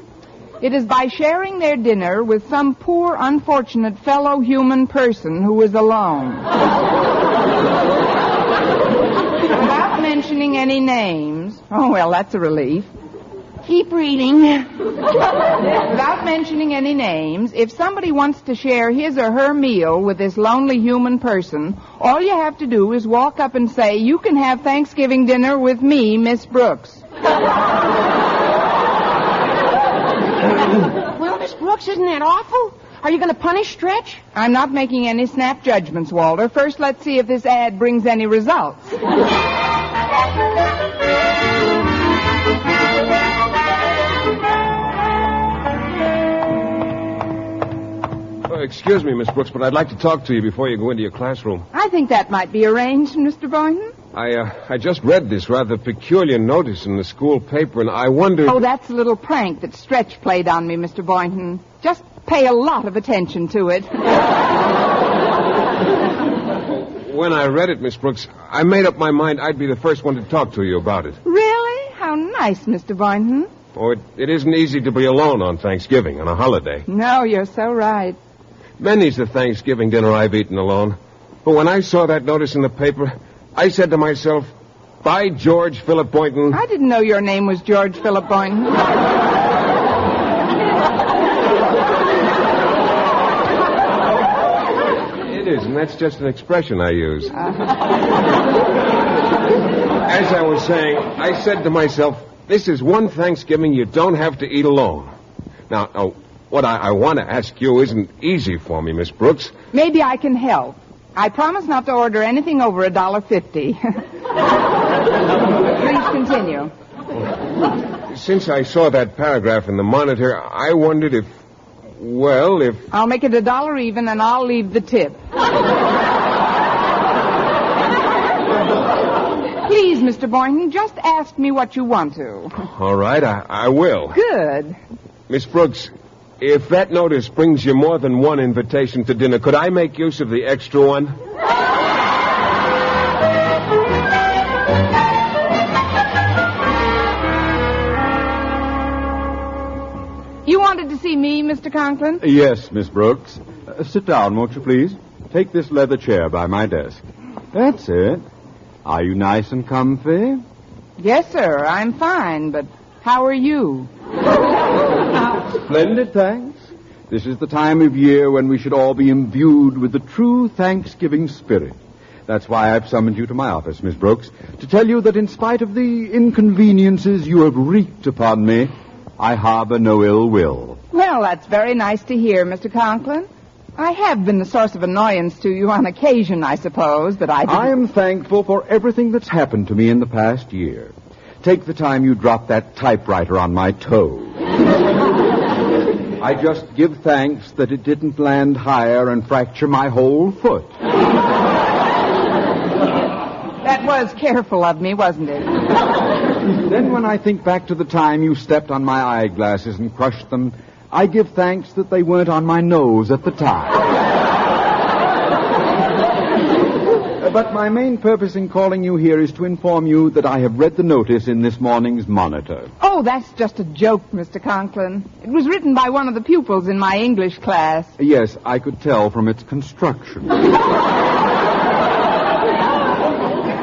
it is by sharing their dinner with some poor, unfortunate fellow human person who is alone. Without mentioning any names. Oh, well, that's a relief. Keep reading. Without mentioning any names, if somebody wants to share his or her meal with this lonely human person, all you have to do is walk up and say, you can have Thanksgiving dinner with me, Miss Brooks. Well, Miss Brooks, isn't that awful? Are you going to punish Stretch? I'm not making any snap judgments, Walter. First, let's see if this ad brings any results. Excuse me, Miss Brooks, but I'd like to talk to you before you go into your classroom. I think that might be arranged, Mr. Boynton. I just read this rather peculiar notice in the school paper, and I wondered... Oh, that's a little prank that Stretch played on me, Mr. Boynton. Just pay a lot of attention to it. when I read it, Miss Brooks, I made up my mind I'd be the first one to talk to you about it. Really? How nice, Mr. Boynton. Oh, it isn't easy to be alone on Thanksgiving, on a holiday. No, you're so right. Many's the Thanksgiving dinner I've eaten alone. But when I saw that notice in the paper, I said to myself, by George Philip Boynton. I didn't know your name was George Philip Boynton. It is, and that's just an expression I use. As I was saying, I said to myself, this is one Thanksgiving you don't have to eat alone. Now, what I want to ask you isn't easy for me, Miss Brooks. Maybe I can help. I promise not to order anything over $1.50. Please continue. Since I saw that paragraph in the Monitor, I wondered if... I'll make it $1 even, and I'll leave the tip. Please, Mr. Boynton, just ask me what you want to. All right, I will. Good. Miss Brooks, if that notice brings you more than one invitation to dinner, could I make use of the extra one? You wanted to see me, Mr. Conklin? Yes, Miss Brooks. Sit down, won't you, please? Take this leather chair by my desk. That's it. Are you nice and comfy? Yes, sir. I'm fine, but how are you? Splendid, thanks. This is the time of year when we should all be imbued with the true Thanksgiving spirit. That's why I've summoned you to my office, Miss Brooks, to tell you that in spite of the inconveniences you have wreaked upon me, I harbor no ill will. Well, that's very nice to hear, Mr. Conklin. I have been the source of annoyance to you on occasion, I suppose, but I am thankful for everything that's happened to me in the past year. Take the time you dropped that typewriter on my toe. I just give thanks that it didn't land higher and fracture my whole foot. That was careful of me, wasn't it? Then when I think back to the time you stepped on my eyeglasses and crushed them, I give thanks that they weren't on my nose at the time. But my main purpose in calling you here is to inform you that I have read the notice in this morning's Monitor. Oh, that's just a joke, Mr. Conklin. It was written by one of the pupils in my English class. Yes, I could tell from its construction.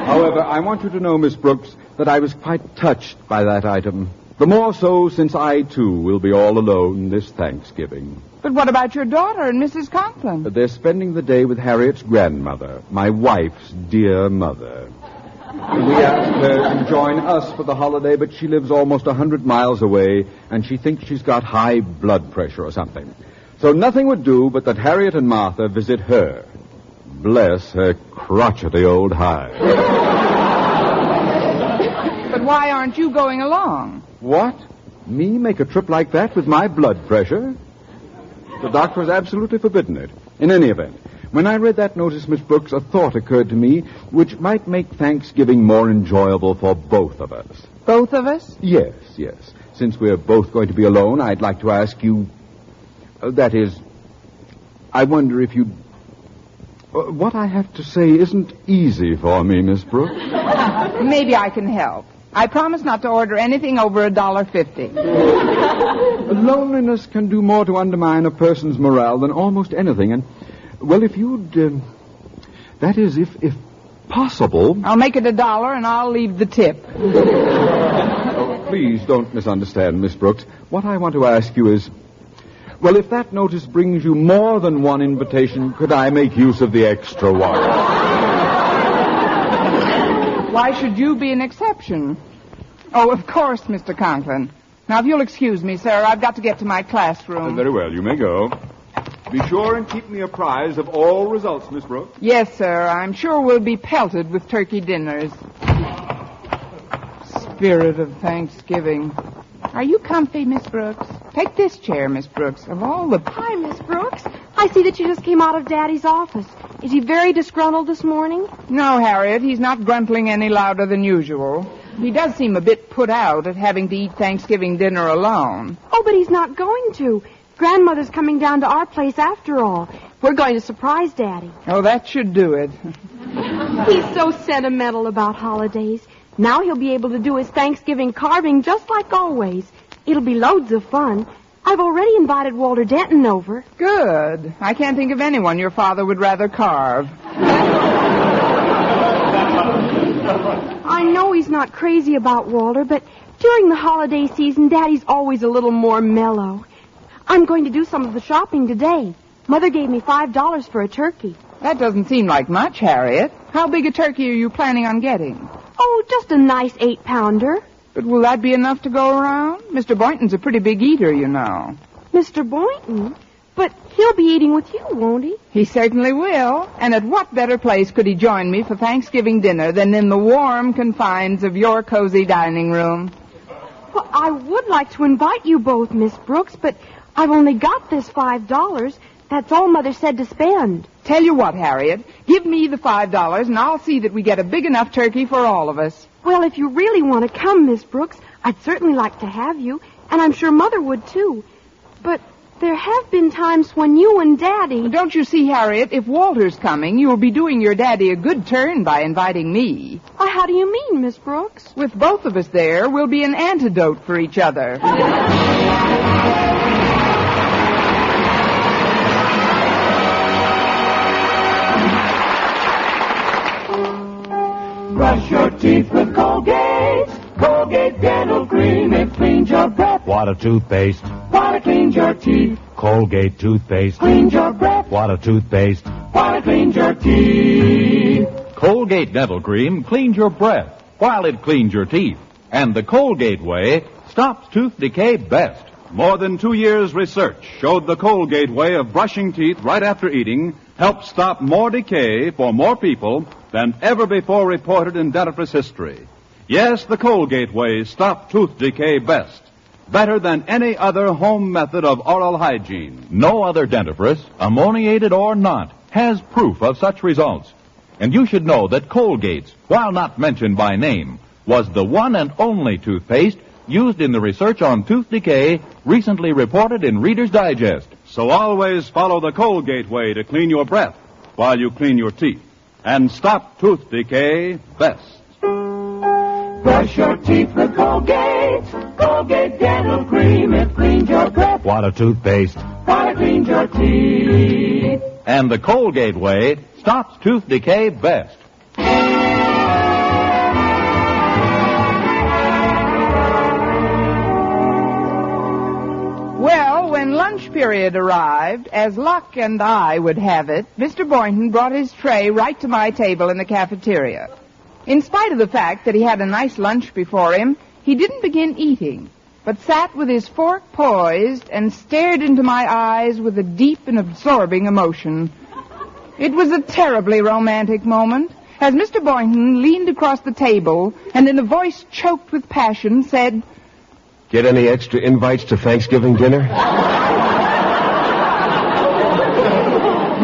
However, I want you to know, Miss Brooks, that I was quite touched by that item. The more so since I, too, will be all alone this Thanksgiving. But what about your daughter and Mrs. Conklin? They're spending the day with Harriet's grandmother, my wife's dear mother. We asked her to join us for the holiday, but she lives almost 100 miles away, and she thinks she's got high blood pressure or something. So nothing would do but that Harriet and Martha visit her. Bless her crotchety old hide. But why aren't you going along? What? Me make a trip like that with my blood pressure? The doctor has absolutely forbidden it. In any event, when I read that notice, Miss Brooks, a thought occurred to me which might make Thanksgiving more enjoyable for both of us. Both of us? Yes. Since we're both going to be alone, I'd like to ask you... that is, I wonder if you'd... what I have to say isn't easy for me, Miss Brooks. Maybe I can help. I promise not to order anything over $1.50. Loneliness can do more to undermine a person's morale than almost anything. And, well, if you'd... that is, if possible... I'll make it $1 and I'll leave the tip. Oh, please don't misunderstand, Miss Brooks. What I want to ask you is... well, if that notice brings you more than one invitation, could I make use of the extra one? Why should you be an exception? Oh, of course, Mr. Conklin. Now, if you'll excuse me, sir, I've got to get to my classroom. Very well, you may go. Be sure and keep me apprised of all results, Miss Brooks. Yes, sir. I'm sure we'll be pelted with turkey dinners. Spirit of Thanksgiving. Are you comfy, Miss Brooks? Take this chair, Miss Brooks. Of all the... Hi, Miss Brooks. I see that you just came out of Daddy's office. Is he very disgruntled this morning? No, Harriet. He's not gruntling any louder than usual. He does seem a bit put out at having to eat Thanksgiving dinner alone. Oh, but he's not going to. Grandmother's coming down to our place after all. We're going to surprise Daddy. Oh, that should do it. He's so sentimental about holidays. Now he'll be able to do his Thanksgiving carving just like always. It'll be loads of fun. I've already invited Walter Denton over. Good. I can't think of anyone your father would rather carve. I know he's not crazy about Walter, but during the holiday season, Daddy's always a little more mellow. I'm going to do some of the shopping today. Mother gave me $5 for a turkey. That doesn't seem like much, Harriet. How big a turkey are you planning on getting? Oh, just a nice 8-pounder. But will that be enough to go around? Mr. Boynton's a pretty big eater, you know. Mr. Boynton? But he'll be eating with you, won't he? He certainly will. And at what better place could he join me for Thanksgiving dinner than in the warm confines of your cozy dining room? Well, I would like to invite you both, Miss Brooks, but I've only got this $5. That's all Mother said to spend. Tell you what, Harriet, give me the $5 and I'll see that we get a big enough turkey for all of us. Well, if you really want to come, Miss Brooks, I'd certainly like to have you, and I'm sure Mother would too. But there have been times when you and Daddy... Don't you see, Harriet, if Walter's coming, you'll be doing your Daddy a good turn by inviting me. How do you mean, Miss Brooks? With both of us there, we'll be an antidote for each other. Brush your teeth with Colgate. Colgate Dental Cream. It cleans your breath. Water toothpaste. Water cleans your teeth. Colgate toothpaste. Cleans your breath. Water toothpaste. Water cleans your teeth. Colgate Dental Cream cleans your breath while it cleans your teeth. And the Colgate way stops tooth decay best. More than 2 years' research showed the Colgate way of brushing teeth right after eating helps stop more decay for more people than ever before reported in dentifrice history. Yes, the Colgate way stopped tooth decay best. Better than any other home method of oral hygiene. No other dentifrice, ammoniated or not, has proof of such results. And you should know that Colgate's, while not mentioned by name, was the one and only toothpaste used in the research on tooth decay recently reported in Reader's Digest. So always follow the Colgate way to clean your breath while you clean your teeth. And stop tooth decay best. Brush your teeth with Colgate. Colgate Dental Cream. It cleans your breath. Water toothpaste. Water cleans your teeth. And the Colgate way stops tooth decay best. Well, when lunch period arrived, as luck and I would have it, Mr. Boynton brought his tray right to my table in the cafeteria. In spite of the fact that he had a nice lunch before him, he didn't begin eating, but sat with his fork poised and stared into my eyes with a deep and absorbing emotion. It was a terribly romantic moment as Mr. Boynton leaned across the table and in a voice choked with passion said, "Get any extra invites to Thanksgiving dinner?"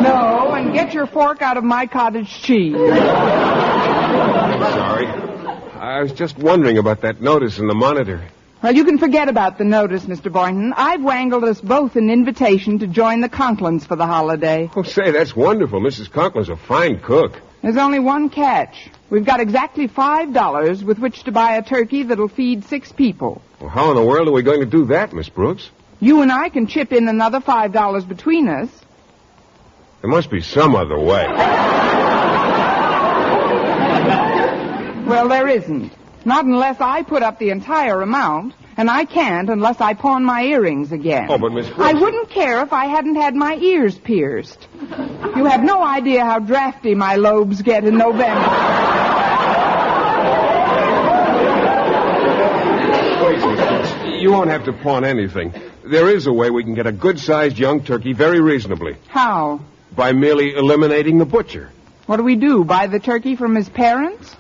"No, and get your fork out of my cottage cheese." I'm sorry. I was just wondering about that notice in the Monitor. Well, you can forget about the notice, Mr. Boynton. I've wangled us both an invitation to join the Conklins for the holiday. Oh, say, that's wonderful. Mrs. Conklin's a fine cook. There's only one catch. We've got exactly $5 with which to buy a turkey that'll feed 6 people. Well, how in the world are we going to do that, Miss Brooks? You and I can chip in another $5 between us. There must be some other way. Well, there isn't. Not unless I put up the entire amount, and I can't unless I pawn my earrings again. Oh, but Miss Brooks... I wouldn't care if I hadn't had my ears pierced. You have no idea how drafty my lobes get in November. Please, Miss Brooks, you won't have to pawn anything. There is a way we can get a good-sized young turkey very reasonably. How? By merely eliminating the butcher. What do we do, buy the turkey from his parents?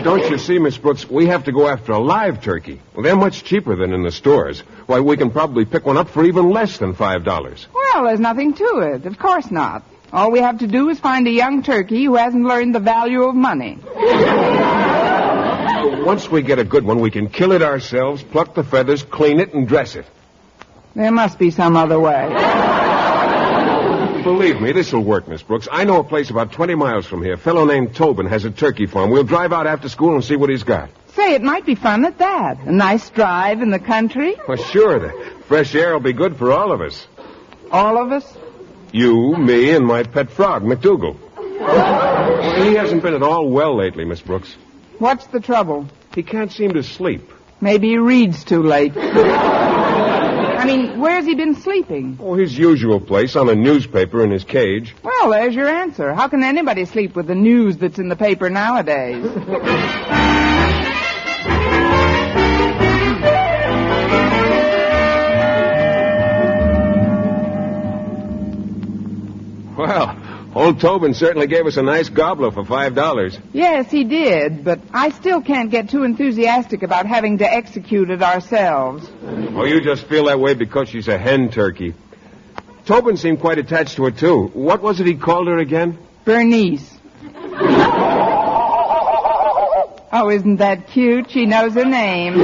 Don't you see, Miss Brooks, we have to go after a live turkey. Well, they're much cheaper than in the stores. Why, we can probably pick one up for even less than $5. Well, there's nothing to it. Of course not. All we have to do is find a young turkey who hasn't learned the value of money. Once we get a good one, we can kill it ourselves, pluck the feathers, clean it, and dress it. There must be some other way. believe me, this will work, Miss Brooks. I know a place about 20 miles from here. A fellow named Tobin has a turkey farm. We'll drive out after school and see what he's got. Say, it might be fun at that. A nice drive in the country. Well, sure. The fresh air will be good for all of us. All of us? You, me, and my pet frog, McDougal. Well, he hasn't been at all well lately, Miss Brooks. What's the trouble? He can't seem to sleep. Maybe he reads too late. I mean, where's he been sleeping? Oh, his usual place, on a newspaper in his cage. Well, there's your answer. How can anybody sleep with the news that's in the paper nowadays? Well, old Tobin certainly gave us a nice gobbler for $5. Yes, he did, but I still can't get too enthusiastic about having to execute it ourselves. Oh, you just feel that way because she's a hen turkey. Tobin seemed quite attached to her, too. What was it he called her again? Bernice. Oh, isn't that cute? She knows her name.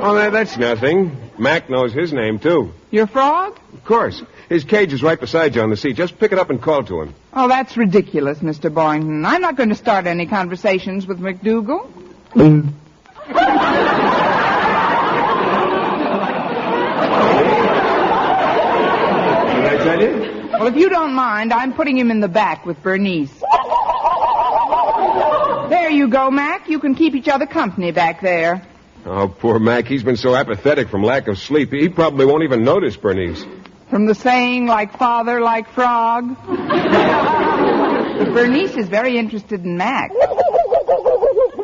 Oh, that's nothing. Mac knows his name, too. Your frog? Of course. His cage is right beside you on the seat. Just pick it up and call to him. Oh, that's ridiculous, Mr. Boynton. I'm not going to start any conversations with McDougal. Did I tell you? Well, if you don't mind, I'm putting him in the back with Bernice. There you go, Mac. You can keep each other company back there. Oh, poor Mac. He's been so apathetic from lack of sleep. He probably won't even notice Bernice. From the saying, like father, like frog. But Bernice is very interested in Mac.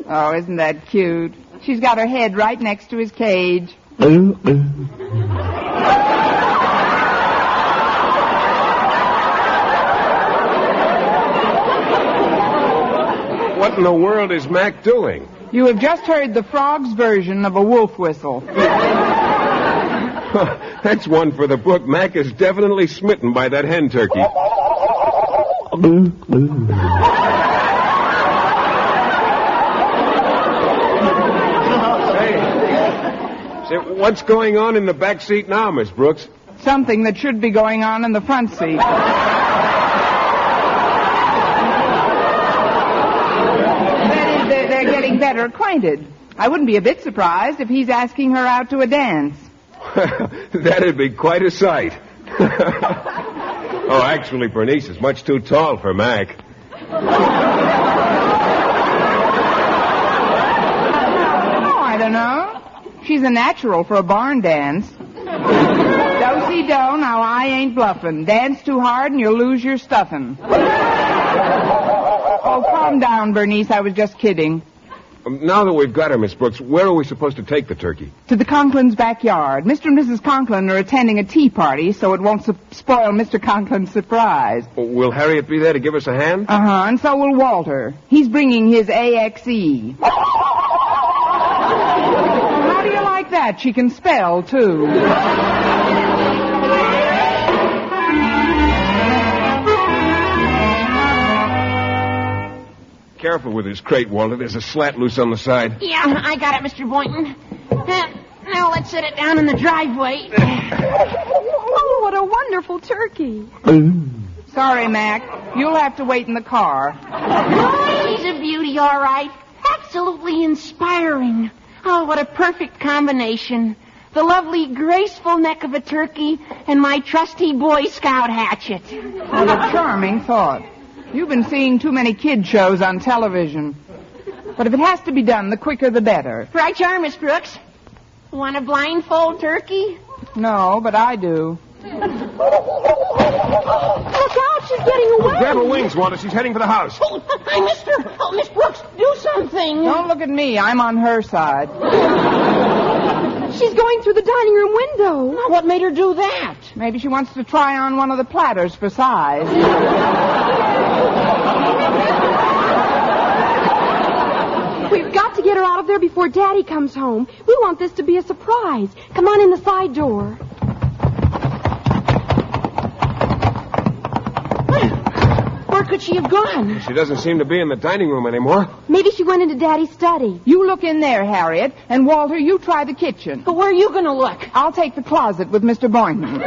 Oh, isn't that cute? She's got her head right next to his cage. What in the world is Mac doing? You have just heard the frog's version of a wolf whistle. That's one for the book. Mac is definitely smitten by that hen turkey. Say, what's going on in the back seat now, Miss Brooks? Something that should be going on in the front seat. That is, they're getting better acquainted. I wouldn't be a bit surprised if he's asking her out to a dance. That'd be quite a sight. Oh, actually, Bernice is much too tall for Mac. Oh, I don't know. She's a natural for a barn dance. Do-si-do, now I ain't bluffing. Dance too hard and you'll lose your stuffing. Oh, calm down, Bernice. I was just kidding. Now that we've got her, Miss Brooks, where are we supposed to take the turkey? To the Conklin's backyard. Mr. and Mrs. Conklin are attending a tea party, so it won't spoil Mr. Conklin's surprise. Will Harriet be there to give us a hand? Uh-huh, and so will Walter. He's bringing his AXE. How do you like that? She can spell, too. Careful with his crate, Walter. There's a slat loose on the side. Yeah, I got it, Mr. Boynton. Now let's set it down in the driveway. Oh, what a wonderful turkey. Sorry, Mac. You'll have to wait in the car. He's a beauty, all right. Absolutely inspiring. Oh, what a perfect combination. The lovely, graceful neck of a turkey and my trusty Boy Scout hatchet. What a charming thought. You've been seeing too many kid shows on television. But if it has to be done, the quicker the better. Right you are, Miss Brooks. Want a blindfold turkey? No, but I do. Look out, she's getting away. Grab her wings, Walter. She's heading for the house. Oh, I missed her. Oh, Miss Brooks, do something. Don't look at me. I'm on her side. She's going through the dining room window. Now, what made her do that? Maybe she wants to try on one of the platters for size. We've got to get her out of there before Daddy comes home. We want this to be a surprise. Come on in the side door. Where could she have gone? She doesn't seem to be in the dining room anymore. Maybe she went into Daddy's study. You look in there, Harriet, and Walter, you try the kitchen. But where are you going to look? I'll take the closet with Mr. Boynton.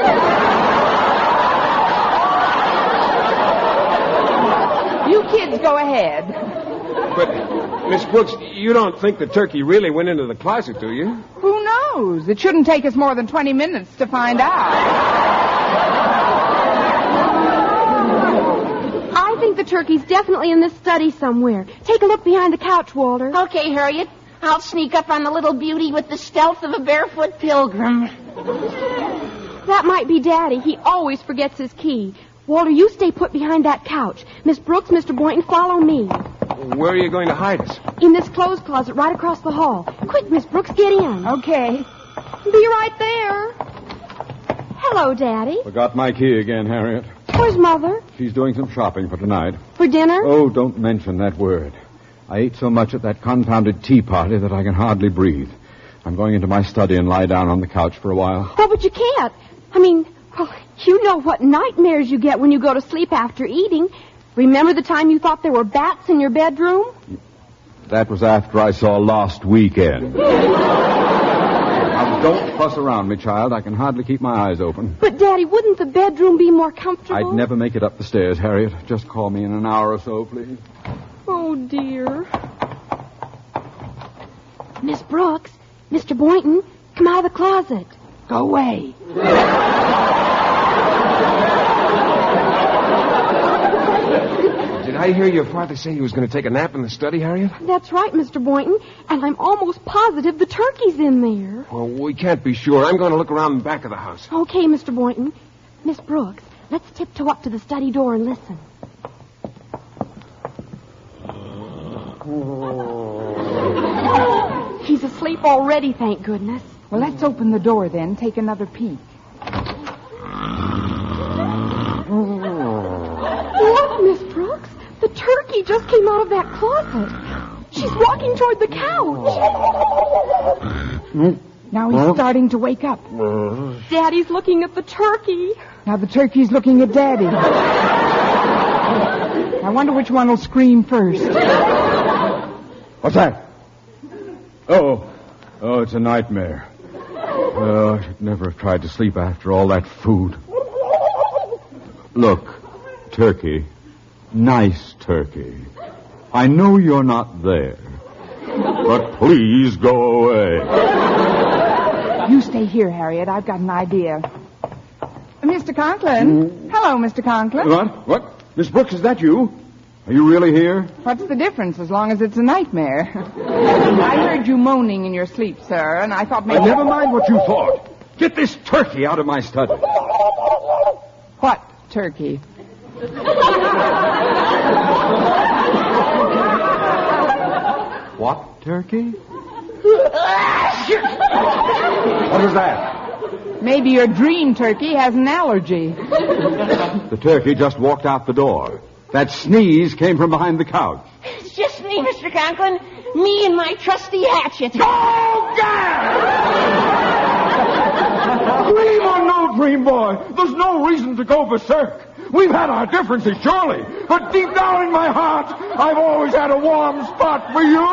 ahead. But, Miss Brooks, you don't think the turkey really went into the closet, do you? Who knows? It shouldn't take us more than 20 minutes to find out. I think the turkey's definitely in this study somewhere. Take a look behind the couch, Walter. Okay, Harriet. I'll sneak up on the little beauty with the stealth of a barefoot pilgrim. That might be Daddy. He always forgets his key. Walter, you stay put behind that couch. Miss Brooks, Mr. Boynton, follow me. Where are you going to hide us? In this clothes closet right across the hall. Quick, Miss Brooks, get in. Okay. Be right there. Hello, Daddy. Forgot my key again, Harriet. Where's Mother? She's doing some shopping for tonight. For dinner? Oh, don't mention that word. I ate so much at that confounded tea party that I can hardly breathe. I'm going into my study and lie down on the couch for a while. Oh, but you can't. I mean, well, you know what nightmares you get when you go to sleep after eating. Remember the time you thought there were bats in your bedroom? That was after I saw Lost Weekend. Now, don't fuss around me, child. I can hardly keep my eyes open. But, Daddy, wouldn't the bedroom be more comfortable? I'd never make it up the stairs, Harriet. Just call me in an hour or so, please. Oh, dear. Miss Brooks, Mr. Boynton, come out of the closet. Go away. Did I hear your father say he was going to take a nap in the study, Harriet? That's right, Mr. Boynton. And I'm almost positive the turkey's in there. Well, we can't be sure. I'm going to look around the back of the house. Okay, Mr. Boynton. Miss Brooks, let's tiptoe up to the study door and listen. He's asleep already, thank goodness. Well, let's open the door then. Take another peek. Look, Miss Brooks. The turkey just came out of that closet. She's walking toward the couch. Now he's starting to wake up. Daddy's looking at the turkey. Now the turkey's looking at Daddy. I wonder which one will scream first. What's that? Oh, it's a nightmare. Oh, I should never have tried to sleep after all that food. Look, turkey. Nice turkey. I know you're not there. But please go away. You stay here, Harriet. I've got an idea. Mr. Conklin. Hello, Mr. Conklin. What? Miss Brooks, is that you? Are you really here? What's the difference as long as it's a nightmare? I heard you moaning in your sleep, sir, and I thought maybe... Never mind what you thought. Get this turkey out of my study. What turkey? What turkey? What was that? Maybe your dream turkey has an allergy. The turkey just walked out the door. That sneeze came from behind the couch. It's just me, Mr. Conklin. Me and my trusty hatchet. Oh, God! Dream or no dream, boy, there's no reason to go berserk. We've had our differences, surely. But deep down in my heart, I've always had a warm spot for you.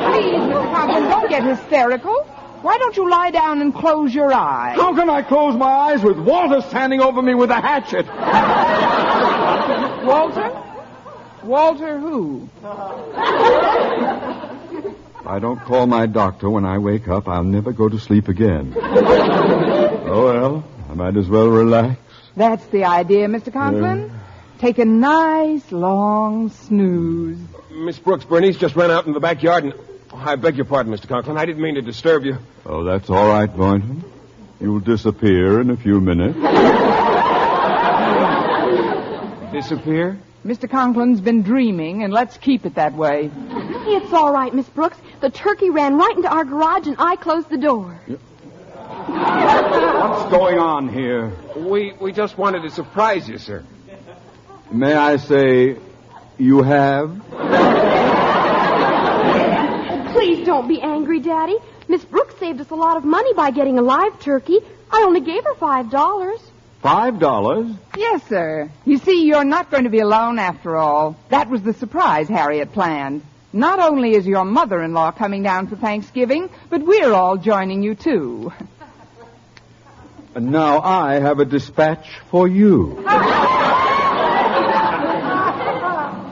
Please, Mr. Conklin, don't get hysterical. Why don't you lie down and close your eyes? How can I close my eyes with Walter standing over me with a hatchet? Walter? Walter who? If I don't call my doctor when I wake up, I'll never go to sleep again. Oh, well, I might as well relax. That's the idea, Mr. Conklin. Take a nice, long snooze. Miss Brooks, Bernice just ran out in the backyard and... I beg your pardon, Mr. Conklin. I didn't mean to disturb you. Oh, that's all right, Boynton. You'll disappear in a few minutes. Disappear? Mr. Conklin's been dreaming, and let's keep it that way. It's all right, Miss Brooks. The turkey ran right into our garage, and I closed the door. What's going on here? We just wanted to surprise you, sir. May I say, you have? Please don't be angry, Daddy. Miss Brooks saved us a lot of money by getting a live turkey. I only gave her $5. $5? Yes, sir. You see, you're not going to be alone after all. That was the surprise Harriet planned. Not only is your mother-in-law coming down for Thanksgiving, but we're all joining you, too. And now I have a dispatch for you.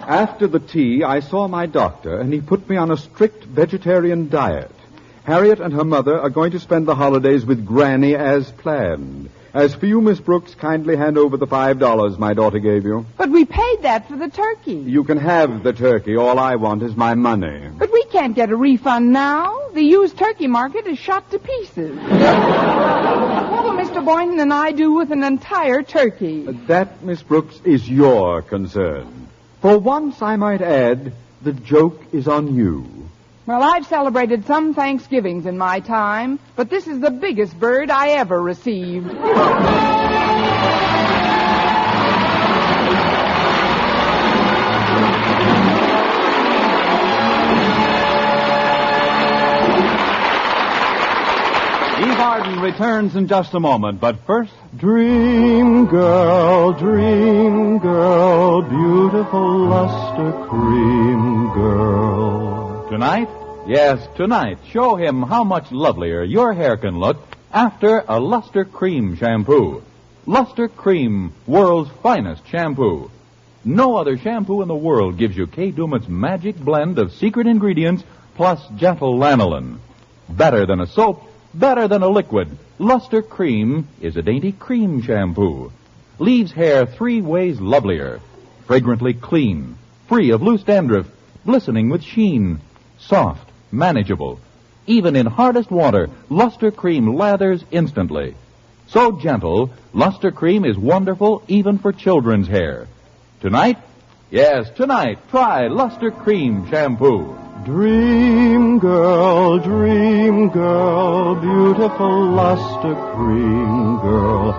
After the tea, I saw my doctor, and he put me on a strict vegetarian diet. Harriet and her mother are going to spend the holidays with Granny as planned. As for you, Miss Brooks, kindly hand over the $5 my daughter gave you. But we paid that for the turkey. You can have the turkey. All I want is my money. But we can't get a refund now. The used turkey market is shot to pieces. What will Mr. Boynton and I do with an entire turkey? That, Miss Brooks, is your concern. For once, I might add, the joke is on you. Well, I've celebrated some Thanksgivings in my time, but this is the biggest bird I ever received. Eve Arden returns in just a moment, but first... Dream girl, beautiful luster cream girl. Tonight? Yes, tonight, show him how much lovelier your hair can look after a Luster Cream shampoo. Luster Cream, world's finest shampoo. No other shampoo in the world gives you Kay Daumit's magic blend of secret ingredients plus gentle lanolin. Better than a soap, better than a liquid, Luster Cream is a dainty cream shampoo. Leaves hair 3 ways lovelier. Fragrantly clean, free of loose dandruff, glistening with sheen, soft, manageable. Even in hardest water, Luster Cream lathers instantly. So gentle, Luster Cream is wonderful even for children's hair. Tonight? Yes, tonight, try Luster Cream shampoo. Dream girl, beautiful luster cream girl.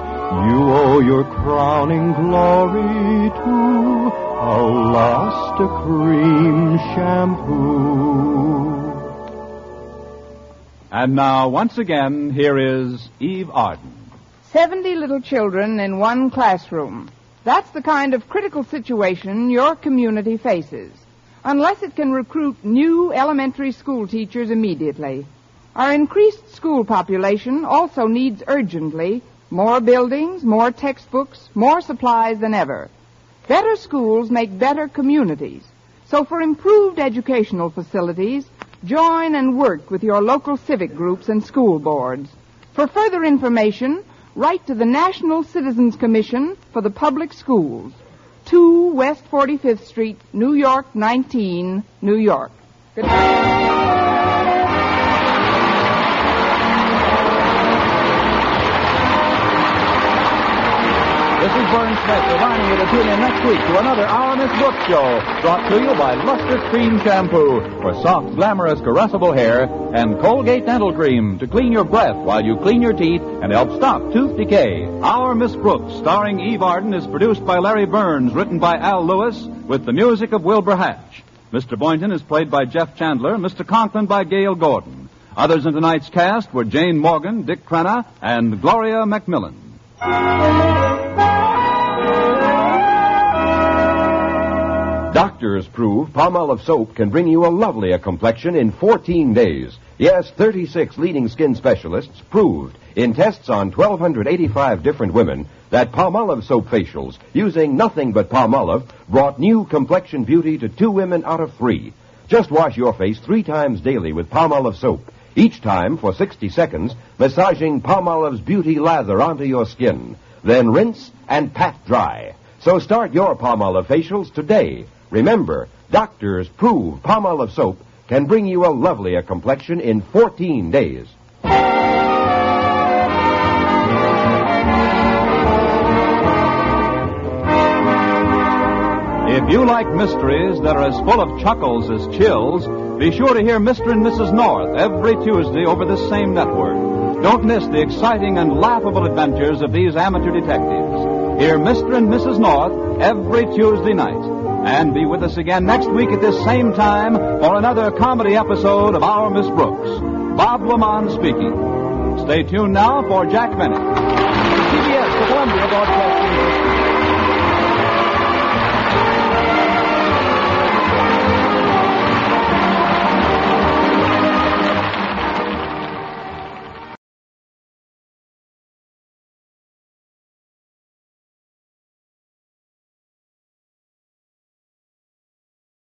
You owe your crowning glory to a luster cream shampoo. And now, once again, here is Eve Arden. 70 little children in one classroom. That's the kind of critical situation your community faces. Unless it can recruit new elementary school teachers immediately. Our increased school population also needs urgently more buildings, more textbooks, more supplies than ever. Better schools make better communities. So for improved educational facilities, join and work with your local civic groups and school boards. For further information, write to the National Citizens Commission for the Public Schools. 2 West 45th Street, New York, 19, New York. Good night. This is Vern Smith reminding you to tune in next week to another Our Miss Brooks show, brought to you by Luster Cream Shampoo for soft, glamorous, caressable hair, and Colgate Dental Cream to clean your breath while you clean your teeth and help stop tooth decay. Our Miss Brooks, starring Eve Arden, is produced by Larry Burns, written by Al Lewis, with the music of Wilbur Hatch. Mr. Boynton is played by Jeff Chandler, Mr. Conklin by Gail Gordon. Others in tonight's cast were Jane Morgan, Dick Crenna, and Gloria Macmillan. Doctors prove Palmolive soap can bring you a lovelier complexion in 14 days. Yes, 36 leading skin specialists proved in tests on 1,285 different women that Palmolive soap facials using nothing but Palmolive brought new complexion beauty to 2 women out of 3. Just wash your face 3 times daily with Palmolive soap, each time for 60 seconds, massaging Palmolive's beauty lather onto your skin. Then rinse and pat dry. So start your Palmolive facials today. Remember, doctors prove Palmolive soap can bring you a lovelier complexion in 14 days. If you like mysteries that are as full of chuckles as chills, be sure to hear Mr. and Mrs. North every Tuesday over this same network. Don't miss the exciting and laughable adventures of these amateur detectives. Hear Mr. and Mrs. North every Tuesday night. And be with us again next week at this same time for another comedy episode of Our Miss Brooks. Bob Lamont speaking. Stay tuned now for Jack Benny. CBS, the Columbia